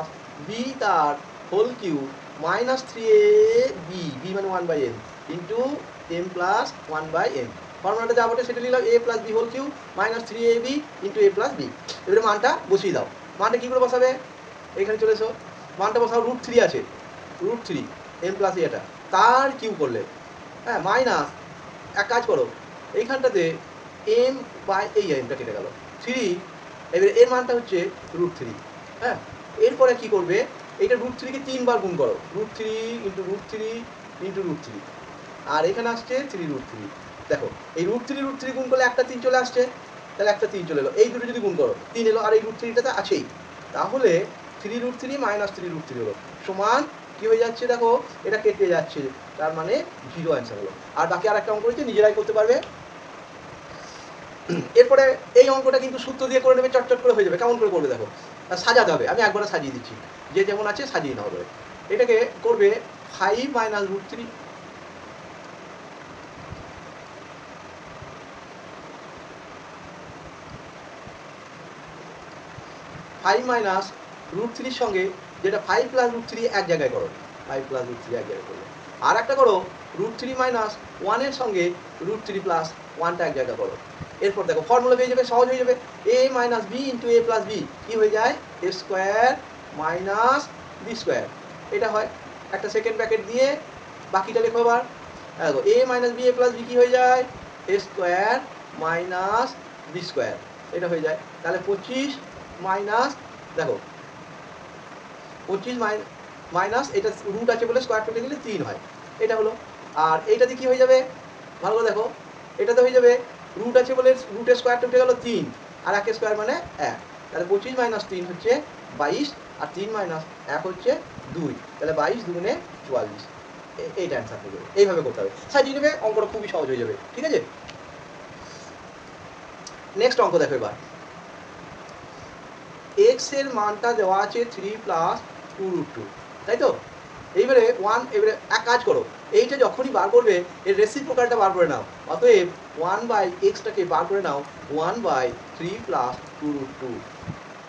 + b তার whole Q minus 3ab b মানে 1/m into m plus 1/m। ফর্মুলাটা যা বটে সেটা লিখলাম a plus b whole Q minus 3ab into a plus b. এবারে মানটা বসিয়ে দাও। মানটা কী করে বসাবে? এখানে চলে এসো, মানটা বসাও, √3 আছে, √3 m প্লাস এটা তার কিউ করলে, হ্যাঁ, মাইনাস এক কাজ করো এইখানটাতে m বাই এই এমটা কেটে গেল 3, এবারে এর মানটা হচ্ছে √3। হ্যাঁ, এরপরে কি করবে, এইটা √3কে 3 বার গুণ করো, √3 ইন্টু √3 ইন্টু √3, আর এখানে আসছে 3√3। দেখো এই √3 গুণ করলে একটা 3 চলে আসছে, তাহলে একটা 3 চলে এলো, এই দুটো যদি গুণ করো 3 এলো, আর এই √3টাতে আছেই, তাহলে 3√3 মাইনাস 3√3 হলো সমান কি হয়ে যাচ্ছে, দেখো এটা কেটে যাচ্ছে, তার মানে 0 অ্যান্সার হলো। আর বাকি আর একটা অঙ্ক রয়েছে, নিজেরাই করতে পারবে। এরপরে এই অঙ্কটা কিন্তু সূত্র দিয়ে করে নেবে, চটচট করে হয়ে যাবে। কেমন করে করবে দেখো, সাজাতে হবে, আমি একবারে সাজিয়ে দিচ্ছি, যে যেমন আছে সাজিয়ে নেওয়া হবে। এটাকে করবে 5 মাইনাস √3, 5 মাইনাস √3 সঙ্গে যেটা 5 প্লাস √3 এক জায়গায় করো, 5 প্লাস √3 এক জায়গায় করো, আর একটা করো √3 মাইনাস 1 এর সঙ্গে √3 প্লাস 1টা এক জায়গায় করো। এরপর দেখো ফর্মুলা পেয়ে যাবে, সহজ হয়ে যাবে, a minus b into a plus b কী হয়ে যায়, a square minus b square, এটা হয়। একটা সেকেন্ড ব্র্যাকেট দিয়ে বাকিটা লেখো এবার। দেখো a minus b a plus b কী হয়ে যায়, a square minus b square, এটা হয়ে যায়। তাহলে 25 মাইনাস, দেখো 25 মাইনাস, এটা রুট আছে বলে স্কোয়ার করতে গেলে 3 হয়, এটা হলো। আর এইটাতে কি হয়ে যাবে, ভালো করে দেখো, এটাতে হয়ে যাবে রুট আছে বলে রুটের স্কোয়ারটা উঠে গেল 3, আর 1 স্কোয়ার মানে 1, তাহলে 25 মাইনাস 3 হচ্ছে 22, আর 3 মাইনাস 1 হচ্ছে 2, তাহলে 22 দুগুণে 44, এইটা অ্যান্সার হয়ে যাবে। এইভাবে করতে হবে, সাজিয়ে নেবে, অঙ্কটা খুবই সহজ হয়ে যাবে, ঠিক আছে। নেক্সট অঙ্ক দেখো এবার, x এর মানটা দেওয়া আছে 3 প্লাস 2√2, তাই তো। এইবারে 1, এবারে এক কাজ করো, এইটা যখনই বার করবে এর রেসিপ্রোকালটা বার করে নাও, অতএব 1/x-টাকে বার করে নাও 1/3 প্লাস 2√2।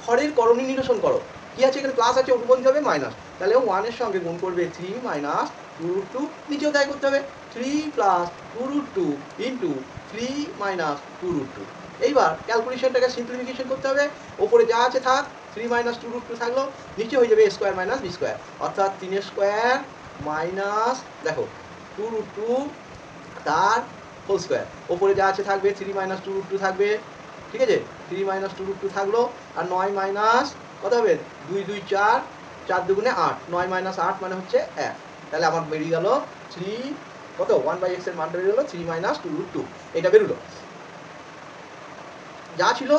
হরের করণী নিরসন করো, কি আছে এখানে, প্লাস আছে, উপবন্ধী হবে মাইনাস, তাহলে 1 এর সঙ্গে গুণ করবে 3 মাইনাস 2√2, নিচেও তাই করতে হবে, 3 প্লাস 2√2 ইন্টু 3 মাইনাস 2√2। এইবার ক্যালকুলেশনটাকে সিম্পলিফিকেশন করতে হবে, ওপরে যা আছে থাক, 3 মাইনাস 2√2 থাকলো, নিচে হয়ে যাবে a square minus b square, অর্থাৎ 3 স্কোয়ার মাইনাস, দেখো 2√2 তার হোল স্কোয়ার, ওপরে যা আছে থাকবে 3 মাইনাস 2√2 থাকবে, ঠিক আছে, 3 মাইনাস 2√2 থাকলো, আর 9 মাইনাস কত হবে, 2 2 4, 4 দুগুণে 8, 9 মাইনাস 8 মানে হচ্ছে 1, তাহলে আমার বেরিয়ে গেল 3, কত 1/x এর মানটা বেরিয়ে গেলো 3 মাইনাস 2√2, এটা বেরোলো, যা ছিল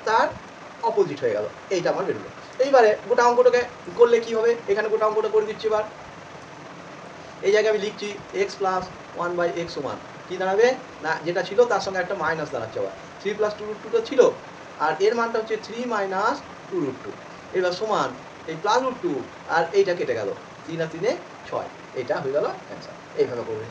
তার অপোজিট হয়ে গেল, এইটা আমার বেরোলো। এইবারে গোটা অঙ্কটাকে করলে কি হবে, এখানে গোটা অঙ্কটা করে দিচ্ছি এবার। এই জায়গায় আমি লিখছি x প্লাস 1/x সমান কী দাঁড়াবে না, যেটা ছিল তার সঙ্গে একটা মাইনাস দাঁড়াচ্ছে আবার, 3 প্লাস 2√2 ছিল, আর এর মানটা হচ্ছে 3 মাইনাস 2√2, এবার সমান এই প্লাস √2 আর এইটা কেটে গেল, 3 আর 3 6, এইটা হয়ে গেল অ্যান্সার। এইভাবে করবে।